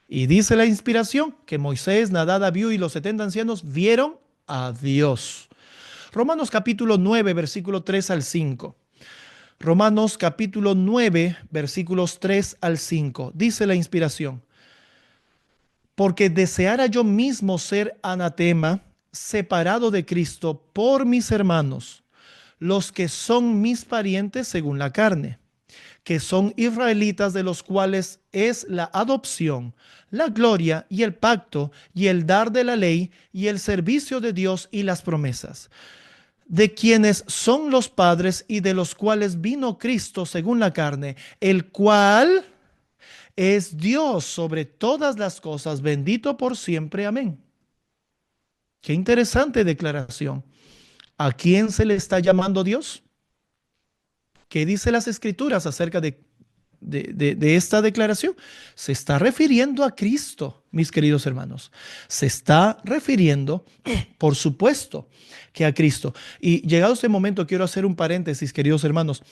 Y dice la inspiración que Moisés, Nadab, Abiú y los 70 ancianos vieron a Dios. Romanos capítulo 9, versículo 3 al 5. Romanos capítulo 9, versículos 3 al 5. Dice la inspiración: porque deseara yo mismo ser anatema separado de Cristo por mis hermanos, los que son mis parientes según la carne, que son israelitas, de los cuales es la adopción, la gloria y el pacto y el dar de la ley y el servicio de Dios y las promesas, de quienes son los padres y de los cuales vino Cristo según la carne, el cual es Dios sobre todas las cosas, bendito por siempre. Amén. Qué interesante declaración. ¿A quién se le está llamando Dios? ¿Qué dice las Escrituras acerca de esta declaración? Se está refiriendo a Cristo, mis queridos hermanos. Se está refiriendo, por supuesto, que a Cristo. Y llegado este momento, quiero hacer un paréntesis, queridos hermanos.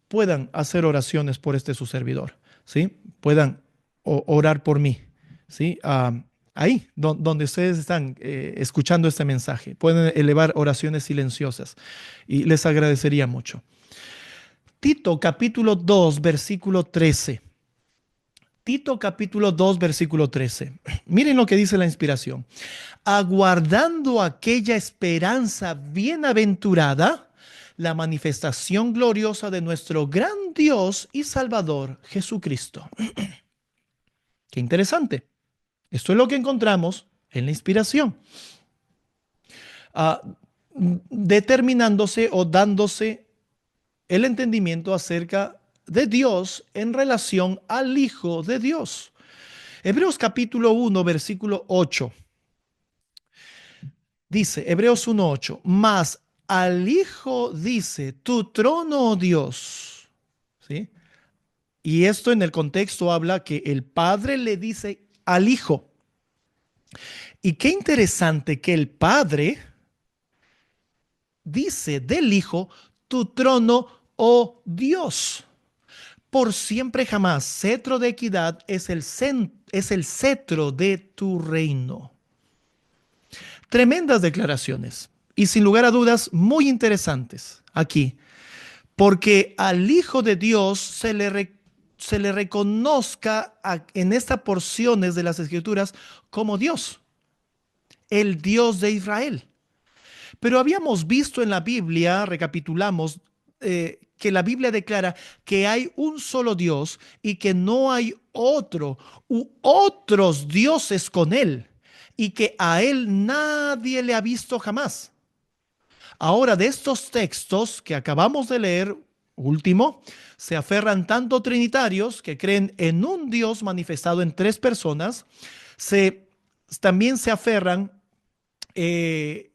Puedan hacer oraciones por este su servidor, ¿sí? Puedan orar por mí, ¿sí? Ahí, donde ustedes están escuchando este mensaje, pueden elevar oraciones silenciosas y les agradecería mucho. Tito capítulo 2, versículo 13. Tito capítulo 2, versículo 13. Miren lo que dice la inspiración. Aguardando aquella esperanza bienaventurada, la manifestación gloriosa de nuestro gran Dios y Salvador Jesucristo. Qué interesante. Esto es lo que encontramos en la inspiración. Ah, Determinándose o dándose el entendimiento acerca de Dios en relación al Hijo de Dios. Hebreos capítulo 1, versículo 8. Dice, Hebreos 1:8, mas al Hijo dice, tu trono, oh Dios. ¿Sí? Y esto en el contexto habla que el Padre le dice al Hijo. Y qué interesante que el Padre dice del Hijo, tu trono, oh Dios. Por siempre jamás, cetro de equidad es es el cetro de tu reino. Tremendas declaraciones y sin lugar a dudas muy interesantes aquí, porque al Hijo de Dios se le reconozca en estas porciones de las Escrituras como Dios, el Dios de Israel. Pero habíamos visto en la Biblia, recapitulamos, que la Biblia declara que hay un solo Dios y que no hay otro u otros dioses con él y que a él nadie le ha visto jamás. Ahora, de estos textos que acabamos de leer, último, se aferran tanto trinitarios que creen en un Dios manifestado en tres personas, se, también se aferran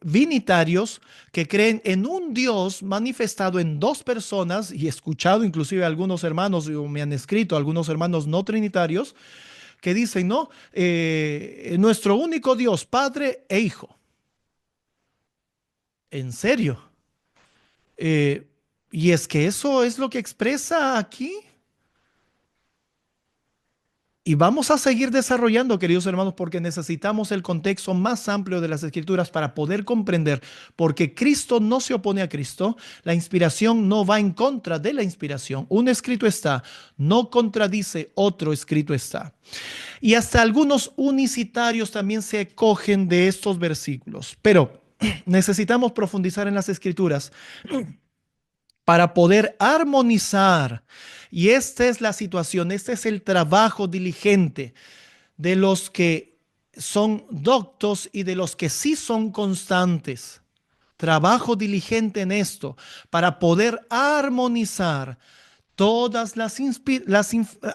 vinitarios que creen en un Dios manifestado en dos personas, y he escuchado inclusive algunos hermanos, o me han escrito algunos hermanos no trinitarios, que dicen, no, nuestro único Dios, Padre e Hijo. ¿En serio? Eh, y es que eso es lo que expresa aquí. Y vamos a seguir desarrollando, queridos hermanos, porque necesitamos el contexto más amplio de las Escrituras para poder comprender, porque Cristo no se opone a Cristo, la inspiración no va en contra de la inspiración. Un escrito está, no contradice otro escrito está. Y hasta algunos unicitarios también se cogen de estos versículos, pero necesitamos profundizar en las Escrituras para poder armonizar. Y esta es la situación, este es el trabajo diligente de los que son doctos y de los que sí son constantes. Trabajo diligente en esto para poder armonizar todas las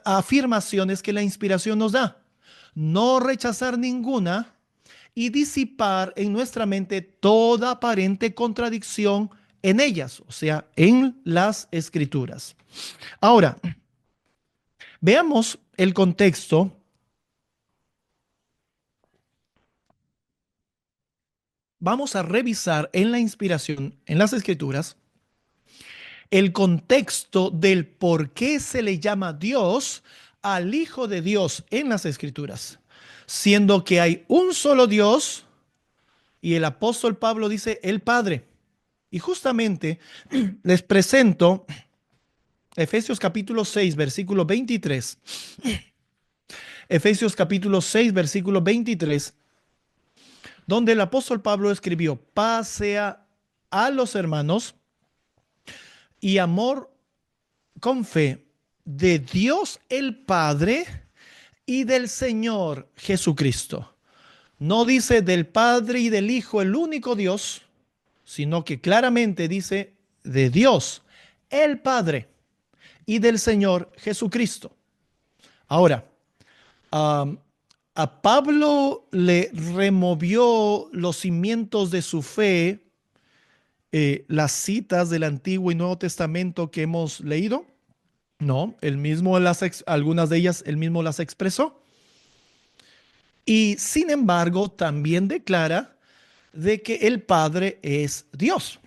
afirmaciones que la inspiración nos da. No rechazar ninguna y disipar en nuestra mente toda aparente contradicción en ellas, o sea, en las escrituras. Ahora, veamos el contexto. Vamos a revisar en la inspiración, en las escrituras, el contexto del por qué se le llama Dios al Hijo de Dios en las escrituras, siendo que hay un solo Dios y el apóstol Pablo dice el Padre. Y justamente les presento Efesios capítulo 6, versículo 23. Efesios capítulo 6, versículo 23, donde el apóstol Pablo escribió: paz sea a los hermanos y amor con fe de Dios el Padre y del Señor Jesucristo. No dice del Padre y del Hijo, el único Dios, sino que claramente dice de Dios el Padre y del Señor Jesucristo. Ahora, um, a Pablo le removió los cimientos de su fe, las citas del Antiguo y Nuevo Testamento que hemos leído. No, él mismo algunas de ellas él mismo las expresó. Y sin embargo, también declara de que el Padre es Dios.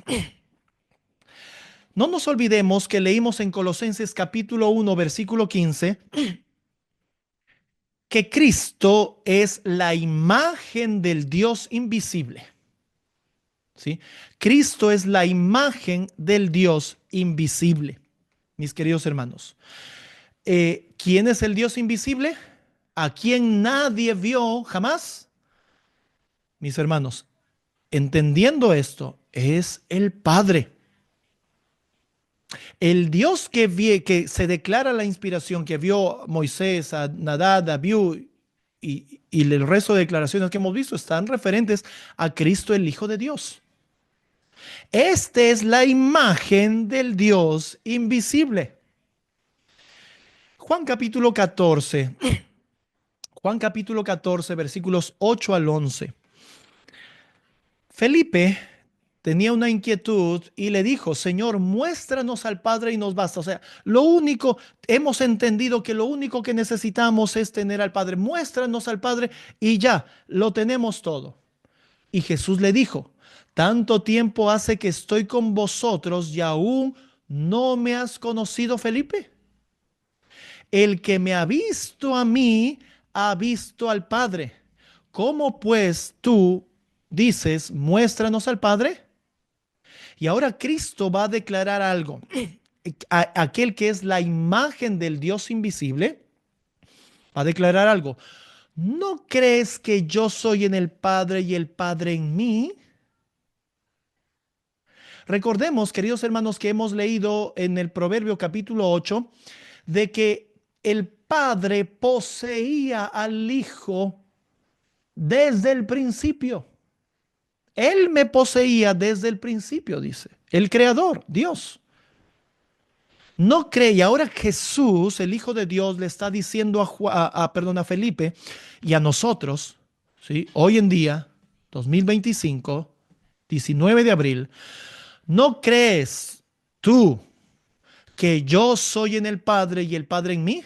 No nos olvidemos que leímos en Colosenses capítulo 1, versículo 15, que Cristo es la imagen del Dios invisible. ¿Sí? Cristo es la imagen del Dios invisible, mis queridos hermanos. ¿Quién es el Dios invisible? ¿A quien nadie vio jamás? Mis hermanos, entendiendo esto, es el Padre. El Dios que se declara la inspiración, que vio a Moisés, a Nadab, a Abiú y el resto de declaraciones que hemos visto, están referentes a Cristo, el Hijo de Dios. Esta es la imagen del Dios invisible. Juan capítulo 14. Juan capítulo 14, versículos 8 al 11. Felipe tenía una inquietud y le dijo: Señor, muéstranos al Padre y nos basta. O sea, hemos entendido que lo único que necesitamos es tener al Padre. Muéstranos al Padre y ya, lo tenemos todo. Y Jesús le dijo: tanto tiempo hace que estoy con vosotros y aún no me has conocido, Felipe. El que me ha visto a mí, ha visto al Padre. ¿Cómo pues tú dices, muéstranos al Padre? Y ahora Cristo va a declarar algo. Aquel que es la imagen del Dios invisible va a declarar algo. ¿No crees que yo soy en el Padre y el Padre en mí? Recordemos, queridos hermanos, que hemos leído en el Proverbio capítulo 8 de que el Padre poseía al Hijo desde el principio. Él me poseía desde el principio, dice el Creador, Dios. No cree, y ahora Jesús, el Hijo de Dios, le está diciendo a Felipe y a nosotros, ¿sí? Hoy en día, 2025, 19 de abril, ¿no crees tú que yo soy en el Padre y el Padre en mí?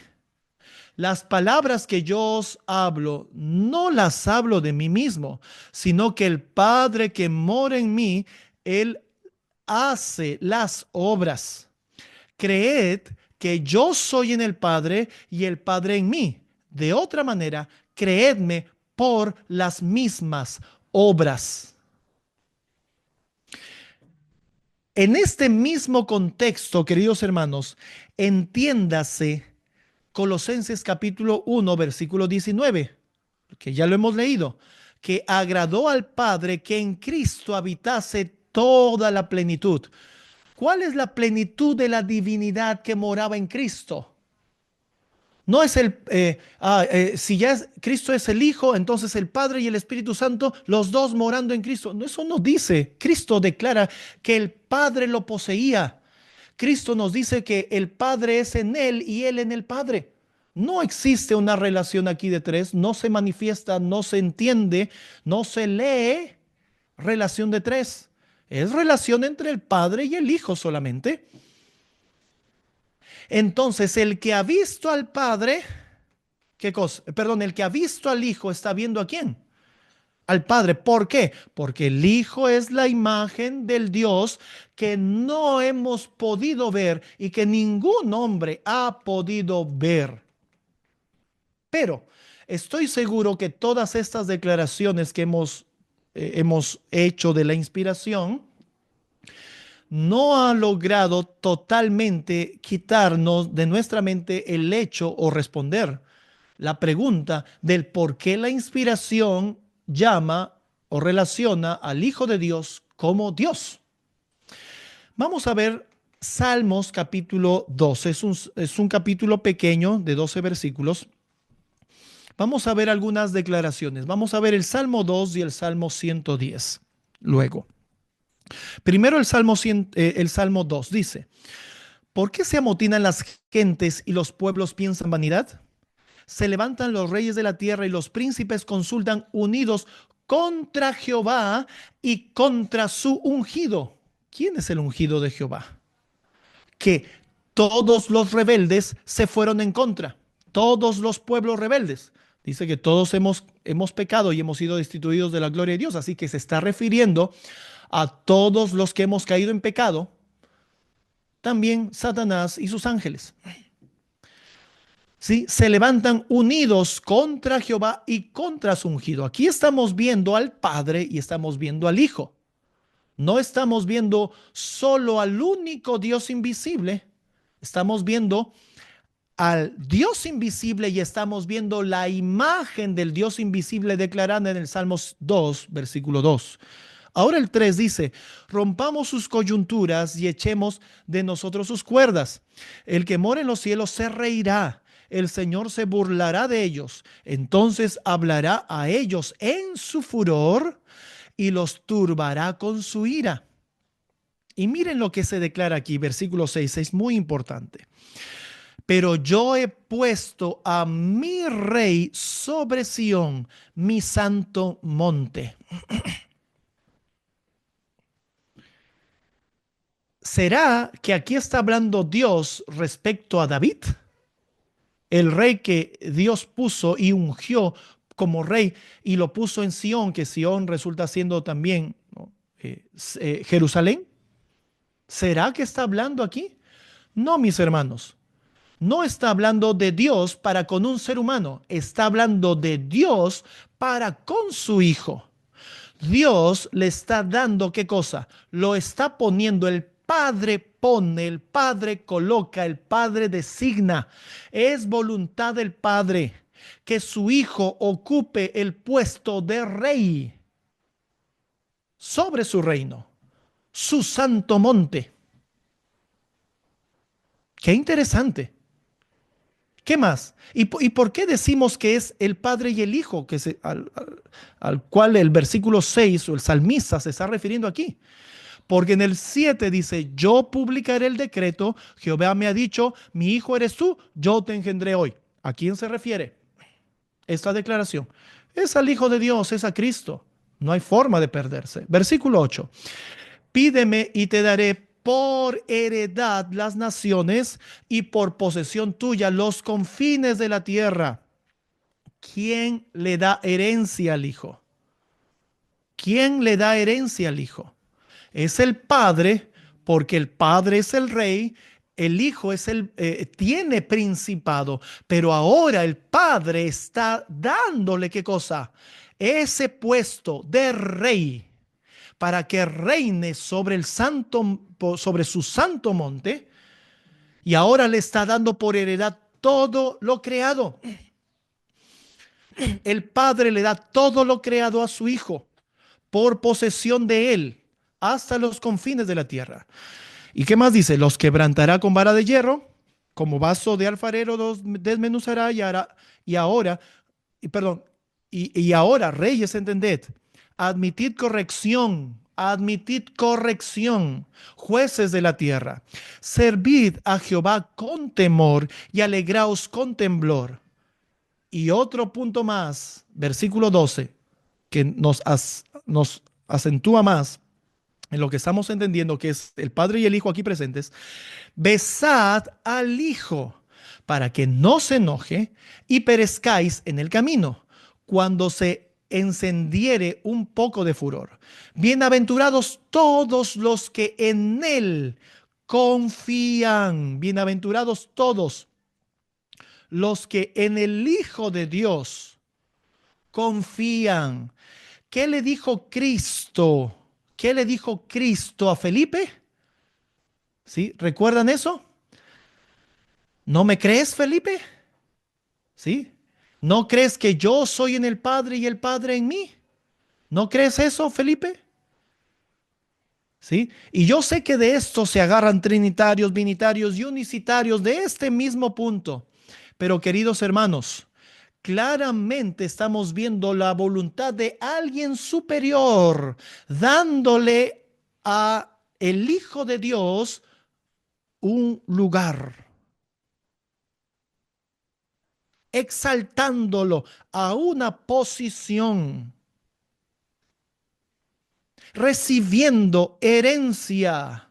Las palabras que yo os hablo, no las hablo de mí mismo, sino que el Padre que mora en mí, Él hace las obras. Creed que yo soy en el Padre y el Padre en mí. De otra manera, creedme por las mismas obras. En este mismo contexto, queridos hermanos, entiéndase Colosenses capítulo 1, versículo 19, que ya lo hemos leído, que agradó al Padre que en Cristo habitase toda la plenitud. ¿Cuál es la plenitud de la divinidad que moraba en Cristo? No es si ya Cristo es el Hijo, entonces el Padre y el Espíritu Santo, los dos morando en Cristo. No, eso no dice. Cristo declara que el Padre lo poseía. Cristo nos dice que el Padre es en Él y Él en el Padre. No existe una relación aquí de tres, no se manifiesta, no se entiende, no se lee relación de tres. Es relación entre el Padre y el Hijo solamente. Entonces, el que ha visto al Padre, ¿qué cosa? Perdón, el que ha visto al Hijo está viendo ¿a quién? Al Padre. ¿Por qué? Porque el Hijo es la imagen del Dios que no hemos podido ver y que ningún hombre ha podido ver. Pero estoy seguro que todas estas declaraciones que hemos hecho de la inspiración no ha logrado totalmente quitarnos de nuestra mente el hecho o responder la pregunta del por qué la inspiración llama o relaciona al Hijo de Dios como Dios. Vamos a ver Salmos capítulo 12. Es un capítulo pequeño de 12 versículos. Vamos a ver algunas declaraciones. Vamos a ver el Salmo 2 y el Salmo 110. Luego, primero el Salmo 2 dice: ¿Por qué se amotinan las gentes y los pueblos piensan vanidad? Se levantan los reyes de la tierra y los príncipes consultan unidos contra Jehová y contra su ungido. ¿Quién es el ungido de Jehová? Que todos los rebeldes se fueron en contra. Todos los pueblos rebeldes. Dice que todos hemos pecado y hemos sido destituidos de la gloria de Dios. Así que se está refiriendo a todos los que hemos caído en pecado. También Satanás y sus ángeles. ¿Sí? Se levantan unidos contra Jehová y contra su ungido. Aquí estamos viendo al Padre y estamos viendo al Hijo. No estamos viendo solo al único Dios invisible. Estamos viendo al Dios invisible y estamos viendo la imagen del Dios invisible declarada en el Salmos 2, versículo 2. Ahora el 3 dice: rompamos sus coyunturas y echemos de nosotros sus cuerdas. El que mora en los cielos se reirá. El Señor se burlará de ellos. Entonces hablará a ellos en su furor y los turbará con su ira. Y miren lo que se declara aquí, versículo 6, es muy importante. Pero yo he puesto a mi rey sobre Sión, mi santo monte. ¿Será que aquí está hablando Dios respecto a David? El rey que Dios puso y ungió como rey y lo puso en Sión, que Sión resulta siendo también, ¿no? Jerusalén. ¿Será que está hablando aquí? No, mis hermanos. No está hablando de Dios para con un ser humano. Está hablando de Dios para con su Hijo. Dios le está dando, ¿qué cosa? Lo está poniendo. El Padre pone, el Padre coloca, el Padre designa. Es voluntad del Padre que su Hijo ocupe el puesto de rey sobre su reino, su santo monte. Qué interesante. ¿Qué más? ¿Y por qué decimos que es el Padre y el Hijo al cual el versículo 6 o el salmista se está refiriendo aquí? Porque en el 7 dice: yo publicaré el decreto, Jehová me ha dicho, mi hijo eres tú, yo te engendré hoy. ¿A quién se refiere esta declaración? Es al Hijo de Dios, es a Cristo. No hay forma de perderse. Versículo 8: pídeme y te daré por heredad las naciones y por posesión tuya los confines de la tierra. ¿Quién le da herencia al Hijo? ¿Quién le da herencia al Hijo? Es el Padre, porque el Padre es el Rey, el Hijo tiene principado, pero ahora el Padre está dándole, ¿qué cosa? Ese puesto de Rey para que reine sobre su santo monte, y ahora le está dando por heredad todo lo creado. El Padre le da todo lo creado a su Hijo por posesión de él hasta los confines de la tierra. ¿Y qué más dice? Los quebrantará con vara de hierro, como vaso de alfarero los desmenuzará y ahora, y perdón, y ahora, reyes, entended, admitid corrección, jueces de la tierra, servid a Jehová con temor y alegraos con temblor. Y otro punto más, versículo 12, que nos acentúa más en lo que estamos entendiendo, que es el Padre y el Hijo aquí presentes. Besad al Hijo para que no se enoje y perezcáis en el camino cuando se encendiere un poco de furor. Bienaventurados todos los que en él confían. Bienaventurados todos los que en el Hijo de Dios confían. ¿Qué le dijo Cristo? ¿Qué le dijo Cristo a Felipe? ¿Sí? ¿Recuerdan eso? ¿No me crees, Felipe? ¿Sí? ¿No crees que yo soy en el Padre y el Padre en mí? ¿No crees eso, Felipe? ¿Sí? Y yo sé que de esto se agarran trinitarios, binitarios y unicitarios de este mismo punto. Pero queridos hermanos, claramente estamos viendo la voluntad de alguien superior, dándole a el Hijo de Dios un lugar, exaltándolo a una posición, recibiendo herencia.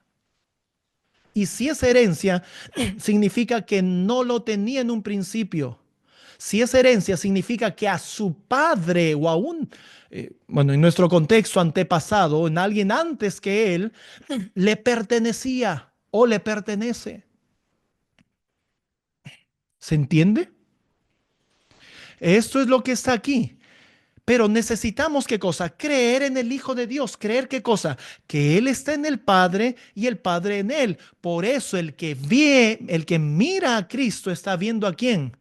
Y si es herencia, significa que no lo tenía en un principio. Si es herencia, significa que a su padre o a un, bueno, en nuestro contexto antepasado, en alguien antes que él, le pertenecía o le pertenece. ¿Se entiende? Esto es lo que está aquí. Pero necesitamos ¿qué cosa? Creer en el Hijo de Dios. ¿Creer qué cosa? Que Él está en el Padre y el Padre en Él. Por eso el que ve, el que mira a Cristo está viendo a quién.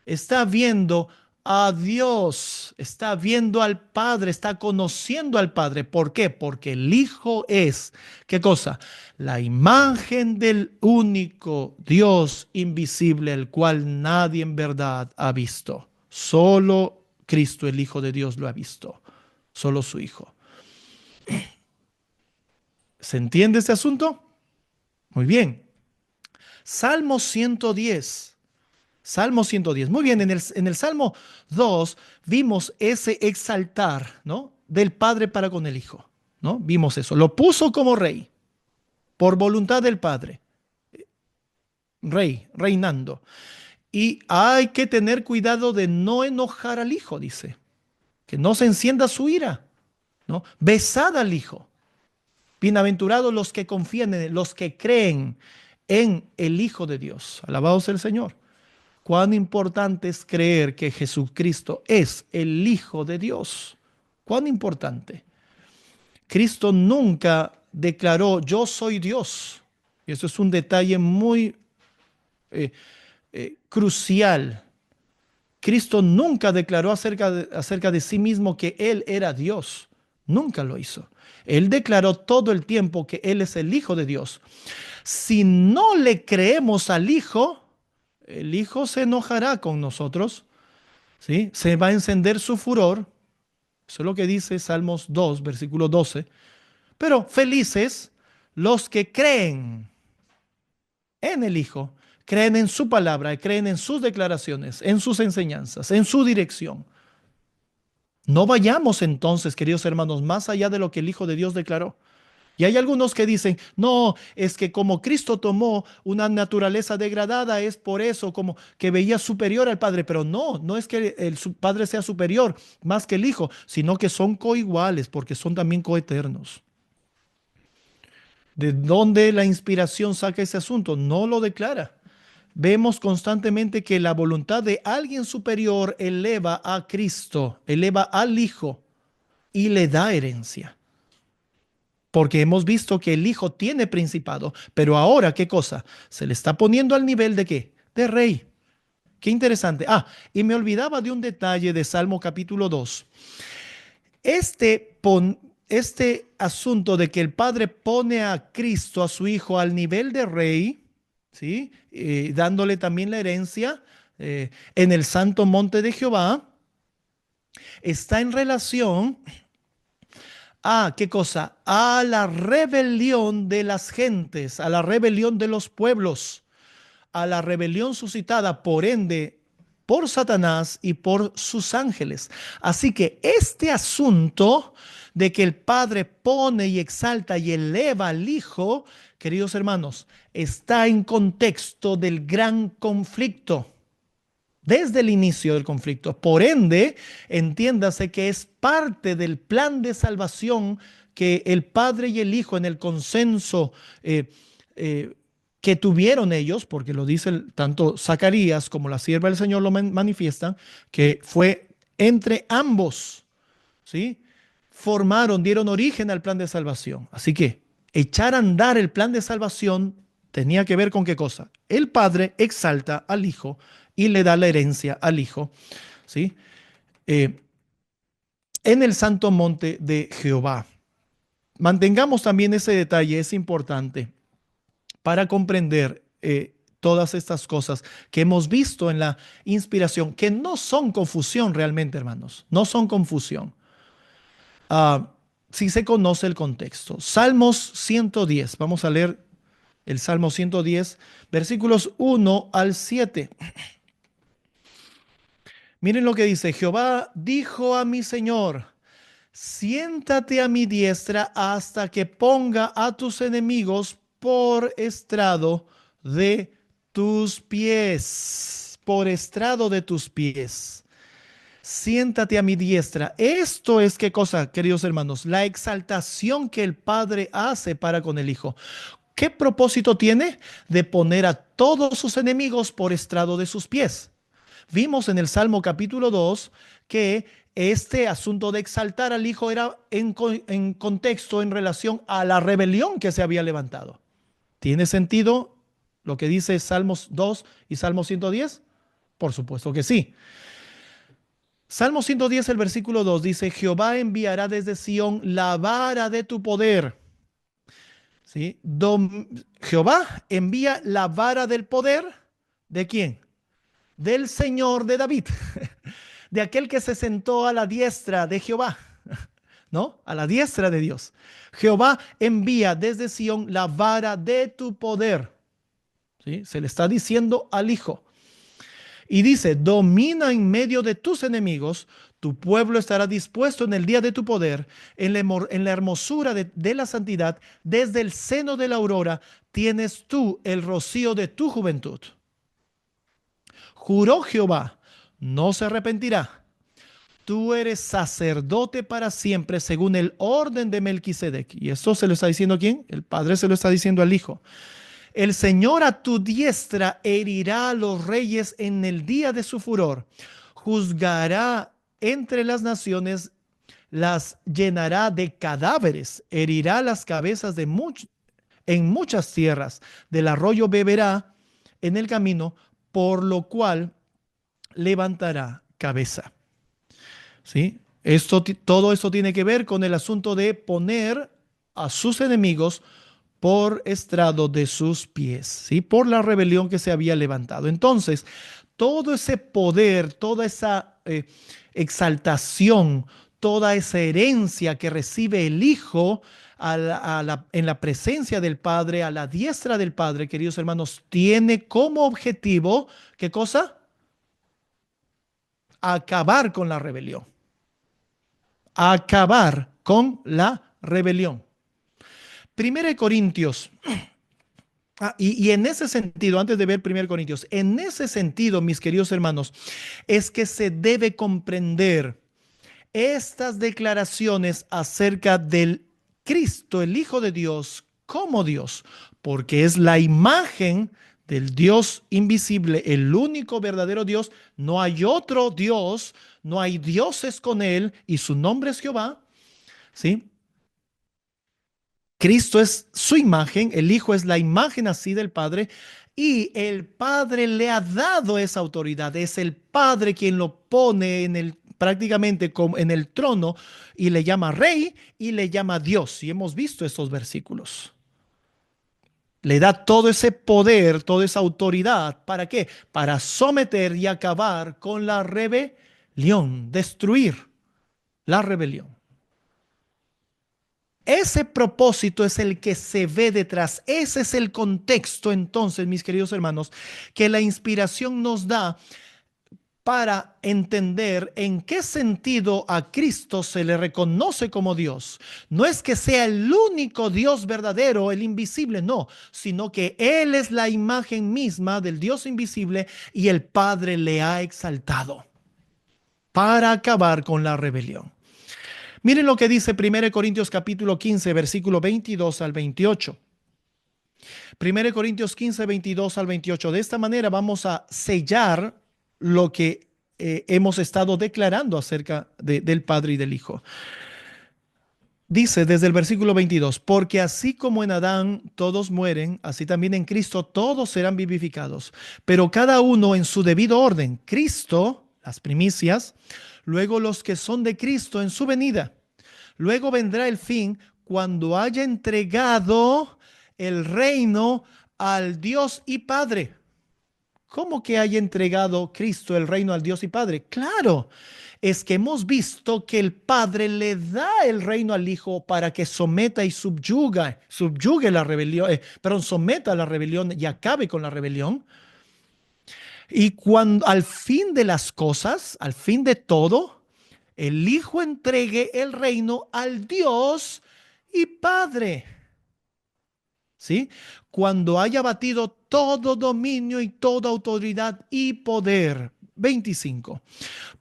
Está viendo a Dios, está viendo al Padre, está conociendo al Padre. ¿Por qué? Porque el Hijo es, ¿qué cosa? La imagen del único Dios invisible, el cual nadie en verdad ha visto. Solo Cristo, el Hijo de Dios, lo ha visto. Solo su Hijo. ¿Se entiende este asunto? Muy bien. Salmo 110. Salmo 110. Muy bien, en el Salmo 2 vimos ese exaltar, ¿no? Del Padre para con el Hijo, ¿no? Vimos eso. Lo puso como rey, por voluntad del Padre, rey, reinando. Y hay que tener cuidado de no enojar al Hijo, dice, que no se encienda su ira, ¿no? Besad al Hijo. Bienaventurados los que confían en él, los que creen en el Hijo de Dios. Alabado sea el Señor. Cuán importante es creer que Jesucristo es el Hijo de Dios. Cuán importante. Cristo nunca declaró yo soy Dios. Y eso es un detalle muy eh, crucial. Cristo nunca declaró acerca de sí mismo que Él era Dios. Nunca lo hizo. Él declaró todo el tiempo que Él es el Hijo de Dios. Si no le creemos al Hijo, el Hijo se enojará con nosotros. ¿Sí? Se va a encender su furor. Eso es lo que dice Salmos 2, versículo 12. Pero felices los que creen en el Hijo, creen en su palabra, creen en sus declaraciones, en sus enseñanzas, en su dirección. No vayamos entonces, queridos hermanos, más allá de lo que el Hijo de Dios declaró. Y hay algunos que dicen, no, es que como Cristo tomó una naturaleza degradada, es por eso como que veía superior al Padre. Pero no, no es que el Padre sea superior más que el Hijo, sino que son coiguales porque son también coeternos. ¿De dónde la inspiración saca ese asunto? No lo declara. Vemos constantemente que la voluntad de alguien superior eleva a Cristo, eleva al Hijo y le da herencia. Porque hemos visto que el Hijo tiene principado, pero ahora, ¿qué cosa? Se le está poniendo al nivel de ¿qué? De rey. Qué interesante. Ah, y me olvidaba de un detalle de Salmo capítulo 2. Este asunto de que el Padre pone a Cristo, a su Hijo, al nivel de rey, ¿sí? Dándole también la herencia en el santo monte de Jehová, está en relación a, ¿qué cosa? A la rebelión de las gentes, a la rebelión de los pueblos, a la rebelión suscitada por ende por Satanás y por sus ángeles. Así que este asunto de que el Padre pone y exalta y eleva al Hijo, queridos hermanos, está en contexto del gran conflicto desde el inicio del conflicto. Por ende, entiéndase que es parte del plan de salvación que el Padre y el Hijo en el consenso eh, que tuvieron ellos, porque lo dice tanto Zacarías como la sierva del Señor lo manifiestan, que fue entre ambos, ¿sí? Formaron, dieron origen al plan de salvación. Así que echar a andar el plan de salvación tenía que ver con qué cosa. El Padre exalta al Hijo y le da la herencia al Hijo, ¿sí? Eh, en el santo monte de Jehová. Mantengamos también ese detalle, es importante para comprender todas estas cosas que hemos visto en la inspiración, que no son confusión realmente, hermanos, no son confusión. Si se conoce el contexto. Salmos 110, vamos a leer el Salmo 110, versículos 1 al 7. Miren lo que dice: Jehová dijo a mi Señor, siéntate a mi diestra hasta que ponga a tus enemigos por estrado de tus pies. Por estrado de tus pies. Siéntate a mi diestra. Esto es qué cosa, queridos hermanos, la exaltación que el Padre hace para con el Hijo. ¿Qué propósito tiene? De poner a todos sus enemigos por estrado de sus pies. Vimos en el Salmo capítulo 2 que este asunto de exaltar al Hijo era en contexto, en relación a la rebelión que se había levantado. ¿Tiene sentido lo que dice Salmos 2 y Salmo 110? Por supuesto que sí. Salmo 110, el versículo 2 dice: Jehová enviará desde Sión la vara de tu poder. ¿Sí? Jehová envía la vara del poder. ¿De quién? Del Señor de David. De aquel que se sentó a la diestra de Jehová. ¿No? A la diestra de Dios. Jehová envía desde Sión la vara de tu poder. ¿Sí? Se le está diciendo al Hijo. Y dice: domina en medio de tus enemigos, tu pueblo estará dispuesto en el día de tu poder, en la hermosura de la santidad, desde el seno de la aurora tienes tú el rocío de tu juventud. Juró Jehová, no se arrepentirá. Tú eres sacerdote para siempre según el orden de Melquisedec. Y esto se lo está diciendo ¿a quién? El Padre se lo está diciendo al Hijo. El Señor a tu diestra herirá a los reyes en el día de su furor. Juzgará entre las naciones, las llenará de cadáveres, herirá las cabezas en muchas tierras. Del arroyo beberá en el camino, por lo cual levantará cabeza. ¿Sí? Todo esto tiene que ver con el asunto de poner a sus enemigos por estrado de sus pies, ¿sí? Por la rebelión que se había levantado. Entonces, todo ese poder, toda esa exaltación, toda esa herencia que recibe el Hijo en la presencia del Padre, a la diestra del Padre, queridos hermanos, tiene como objetivo, ¿qué cosa? Acabar con la rebelión. Acabar con la rebelión. Primera de Corintios. Y en ese sentido, antes de ver 1 Corintios, en ese sentido, mis queridos hermanos, es que se debe comprender estas declaraciones acerca del Cristo, el Hijo de Dios, como Dios, porque es la imagen del Dios invisible, el único verdadero Dios. No hay otro Dios, no hay dioses con él, y su nombre es Jehová, ¿sí? Cristo es su imagen, el Hijo es la imagen así del Padre, y el Padre le ha dado esa autoridad. Es el Padre quien lo pone prácticamente como en el trono, y le llama Rey y le llama Dios. Y hemos visto estos versículos. Le da todo ese poder, toda esa autoridad. ¿Para qué? Para someter y acabar con la rebelión, destruir la rebelión. Ese propósito es el que se ve detrás. Ese es el contexto, entonces, mis queridos hermanos, que la inspiración nos da para entender en qué sentido a Cristo se le reconoce como Dios. No es que sea el único Dios verdadero, el invisible, no, sino que Él es la imagen misma del Dios invisible y el Padre le ha exaltado para acabar con la rebelión. Miren lo que dice 1 Corintios capítulo 15, versículo 22 al 28. 1 Corintios 15, 22 al 28. De esta manera vamos a sellar lo que hemos estado declarando acerca del Padre y del Hijo. Dice desde el versículo 22, porque así como en Adán todos mueren, así también en Cristo todos serán vivificados, pero cada uno en su debido orden. Cristo, las primicias, luego los que son de Cristo en su venida. Luego vendrá el fin cuando haya entregado el reino al Dios y Padre. ¿Cómo que haya entregado Cristo el reino al Dios y Padre? Claro, es que hemos visto que el Padre le da el reino al Hijo para que someta y subyugue la rebelión, someta la rebelión y acabe con la rebelión. Y cuando al fin de las cosas, al fin de todo, el Hijo entregue el reino al Dios y Padre. ¿Sí? Cuando haya batido todo dominio y toda autoridad y poder. 25.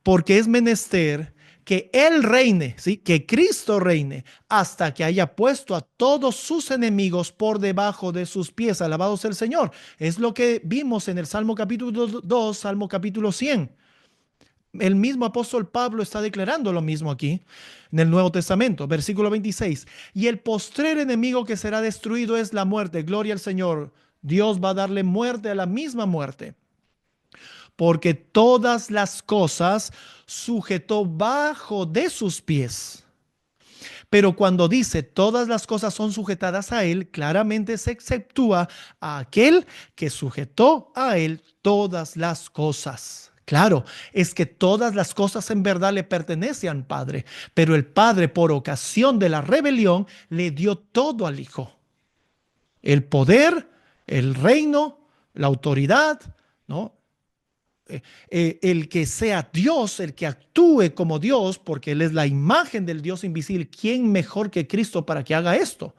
Porque es menester que Él reine, ¿sí? Que Cristo reine hasta que haya puesto a todos sus enemigos por debajo de sus pies. Alabado sea el Señor. Es lo que vimos en el Salmo capítulo 2, Salmo capítulo 100. El mismo apóstol Pablo está declarando lo mismo aquí en el Nuevo Testamento, versículo 26. Y el postrer enemigo que será destruido es la muerte. Gloria al Señor. Dios va a darle muerte a la misma muerte. Porque todas las cosas sujetó bajo de sus pies. Pero cuando dice todas las cosas son sujetadas a él, claramente se exceptúa a aquel que sujetó a él todas las cosas. Claro, es que todas las cosas en verdad le pertenecen al Padre, pero el Padre, por ocasión de la rebelión, le dio todo al Hijo. El poder, el reino, la autoridad, ¿no? El que sea Dios, el que actúe como Dios, porque Él es la imagen del Dios invisible. ¿Quién mejor que Cristo para que haga esto?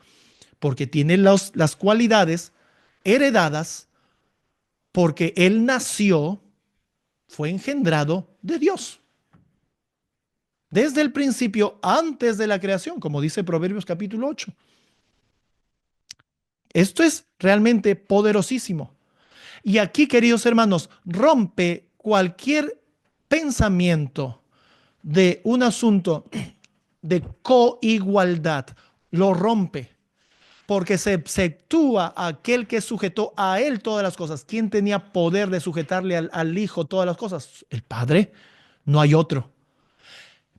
Porque tiene las cualidades heredadas, porque Él nació, fue engendrado de Dios. Desde el principio, antes de la creación, como dice Proverbios capítulo 8. Esto es realmente poderosísimo. Y aquí, queridos hermanos, rompe cualquier pensamiento de un asunto de coigualdad, lo rompe, porque se exceptúa a aquel que sujetó a él todas las cosas. ¿Quién tenía poder de sujetarle al Hijo todas las cosas? El Padre, no hay otro.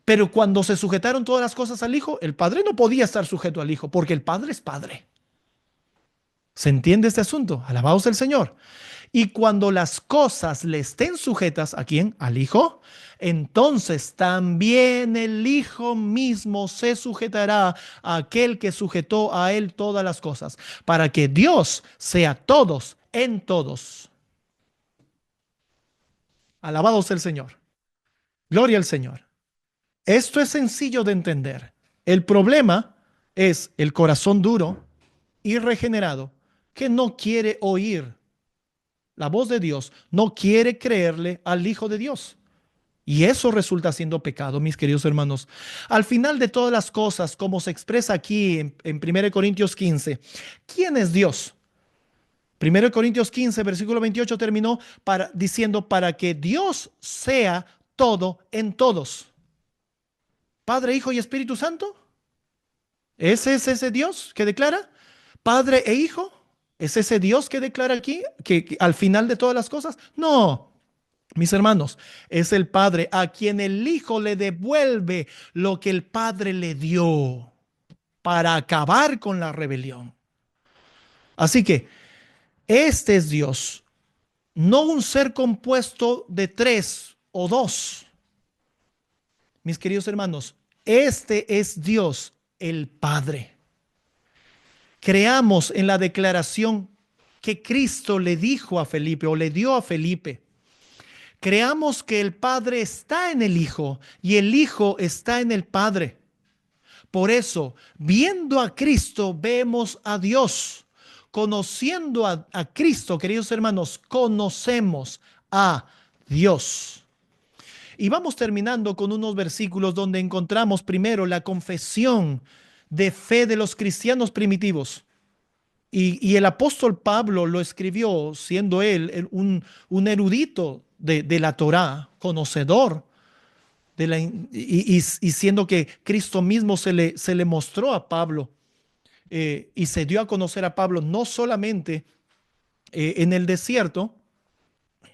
Pero cuando se sujetaron todas las cosas al Hijo, el Padre no podía estar sujeto al Hijo, porque el Padre es Padre. ¿Se entiende este asunto? Alabados el Señor. Y cuando las cosas le estén sujetas, ¿a quién? Al Hijo. Entonces también el Hijo mismo se sujetará a aquel que sujetó a él todas las cosas, para que Dios sea todos en todos. Alabado sea el Señor. Gloria al Señor. Esto es sencillo de entender. El problema es el corazón duro y regenerado que no quiere oír la voz de Dios, no quiere creerle al Hijo de Dios. Y eso resulta siendo pecado, mis queridos hermanos. Al final de todas las cosas, como se expresa aquí en 1 Corintios 15, ¿quién es Dios? 1 Corintios 15, versículo 28 terminó diciendo, para que Dios sea todo en todos. Padre, Hijo y Espíritu Santo. ¿Ese es ese Dios que declara? Padre e Hijo. ¿Es ese Dios que declara aquí que al final de todas las cosas? No, mis hermanos, es el Padre a quien el Hijo le devuelve lo que el Padre le dio para acabar con la rebelión. Así que este es Dios, no un ser compuesto de tres o dos. Mis queridos hermanos, este es Dios, el Padre. Creamos en la declaración que Cristo le dijo a Felipe o le dio a Felipe. Creamos que el Padre está en el Hijo y el Hijo está en el Padre. Por eso, viendo a Cristo, vemos a Dios. Conociendo a Cristo, queridos hermanos, conocemos a Dios. Y vamos terminando con unos versículos donde encontramos primero la confesión de fe de los cristianos primitivos. Y el apóstol Pablo lo escribió siendo él un erudito de la Torá, conocedor, y siendo que Cristo mismo se le mostró a Pablo y se dio a conocer a Pablo no solamente en el desierto,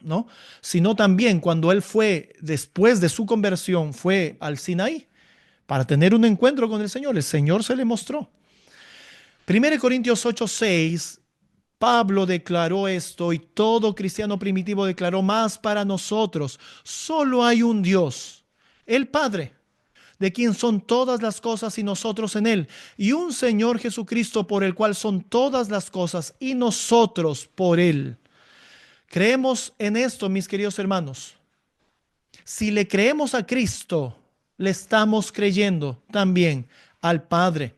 ¿no? Sino también cuando él fue, después de su conversión, fue al Sinaí para tener un encuentro con el Señor se le mostró. 1 Corintios 8:6, Pablo declaró esto y todo cristiano primitivo declaró: más para nosotros, solo hay un Dios, el Padre, de quien son todas las cosas y nosotros en él, y un Señor Jesucristo por el cual son todas las cosas y nosotros por él. Creemos en esto, mis queridos hermanos. Si le creemos a Cristo, le estamos creyendo también al Padre.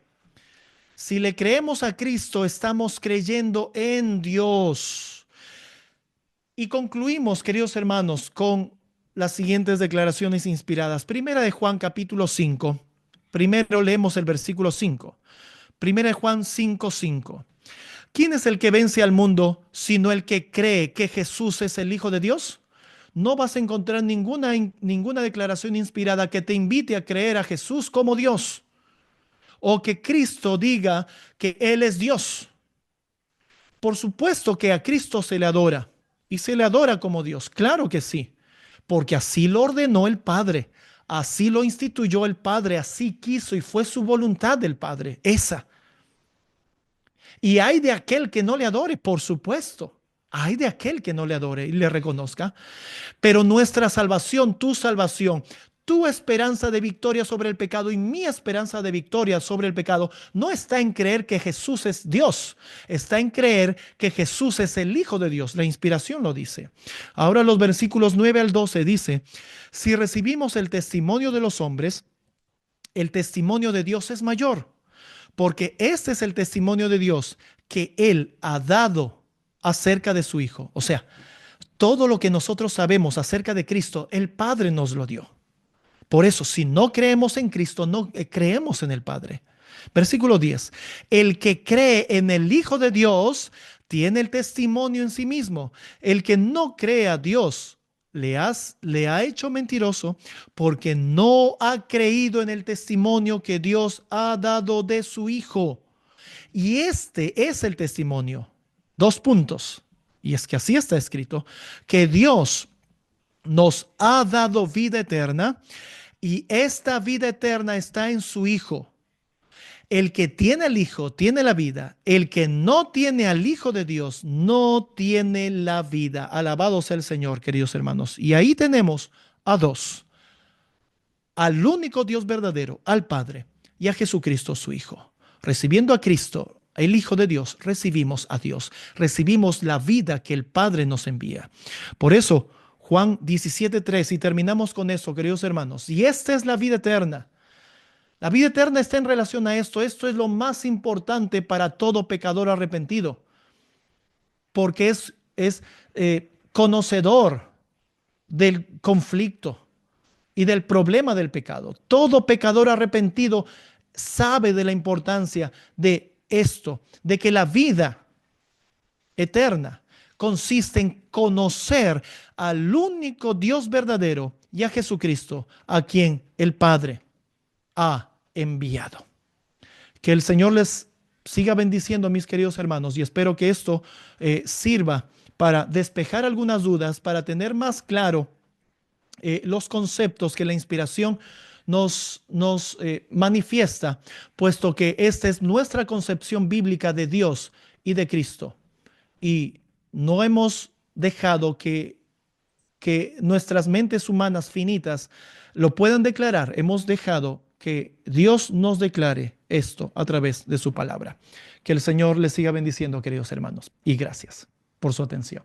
Si le creemos a Cristo, estamos creyendo en Dios. Y concluimos, queridos hermanos, con las siguientes declaraciones inspiradas. Primera de Juan capítulo 5. Primero leemos el versículo 5. Primera de Juan 5:5. ¿Quién es el que vence al mundo sino el que cree que Jesús es el Hijo de Dios? No vas a encontrar ninguna declaración inspirada que te invite a creer a Jesús como Dios o que Cristo diga que Él es Dios. Por supuesto que a Cristo se le adora y se le adora como Dios. Claro que sí, porque así lo ordenó el Padre, así lo instituyó el Padre, así quiso y fue su voluntad del Padre, esa. Y hay de aquel que no le adore, por supuesto. Hay de aquel que no le adore y le reconozca. Pero nuestra salvación, tu esperanza de victoria sobre el pecado y mi esperanza de victoria sobre el pecado no está en creer que Jesús es Dios, está en creer que Jesús es el Hijo de Dios. La inspiración lo dice. Ahora los versículos 9 al 12 dice: si recibimos el testimonio de los hombres, el testimonio de Dios es mayor, porque este es el testimonio de Dios que Él ha dado acerca de su Hijo. O sea, todo lo que nosotros sabemos acerca de Cristo, el Padre nos lo dio. Por eso, si no creemos en Cristo, no creemos en el Padre. Versículo 10. El que cree en el Hijo de Dios tiene el testimonio en sí mismo. El que no cree a Dios le ha hecho mentiroso, porque no ha creído en el testimonio que Dios ha dado de su Hijo. Y este es el testimonio. 2 puntos. Y es que así está escrito, que Dios nos ha dado vida eterna y esta vida eterna está en su Hijo. El que tiene al Hijo tiene la vida. El que no tiene al Hijo de Dios no tiene la vida. Alabado sea el Señor, queridos hermanos. Y ahí tenemos a dos: al único Dios verdadero, al Padre, y a Jesucristo su Hijo. Recibiendo a Cristo, el Hijo de Dios, recibimos a Dios. Recibimos la vida que el Padre nos envía. Por eso, Juan 17:3, y terminamos con eso, queridos hermanos. Y esta es la vida eterna. La vida eterna está en relación a esto. Esto es lo más importante para todo pecador arrepentido, porque es conocedor del conflicto y del problema del pecado. Todo pecador arrepentido sabe de la importancia de esto, de que la vida eterna consiste en conocer al único Dios verdadero y a Jesucristo, a quien el Padre ha enviado. Que el Señor les siga bendiciendo, mis queridos hermanos, y espero que esto sirva para despejar algunas dudas, para tener más claro los conceptos que la inspiración nos manifiesta, puesto que esta es nuestra concepción bíblica de Dios y de Cristo. Y no hemos dejado que nuestras mentes humanas finitas lo puedan declarar. Hemos dejado que Dios nos declare esto a través de su palabra. Que el Señor les siga bendiciendo, queridos hermanos, y gracias por su atención.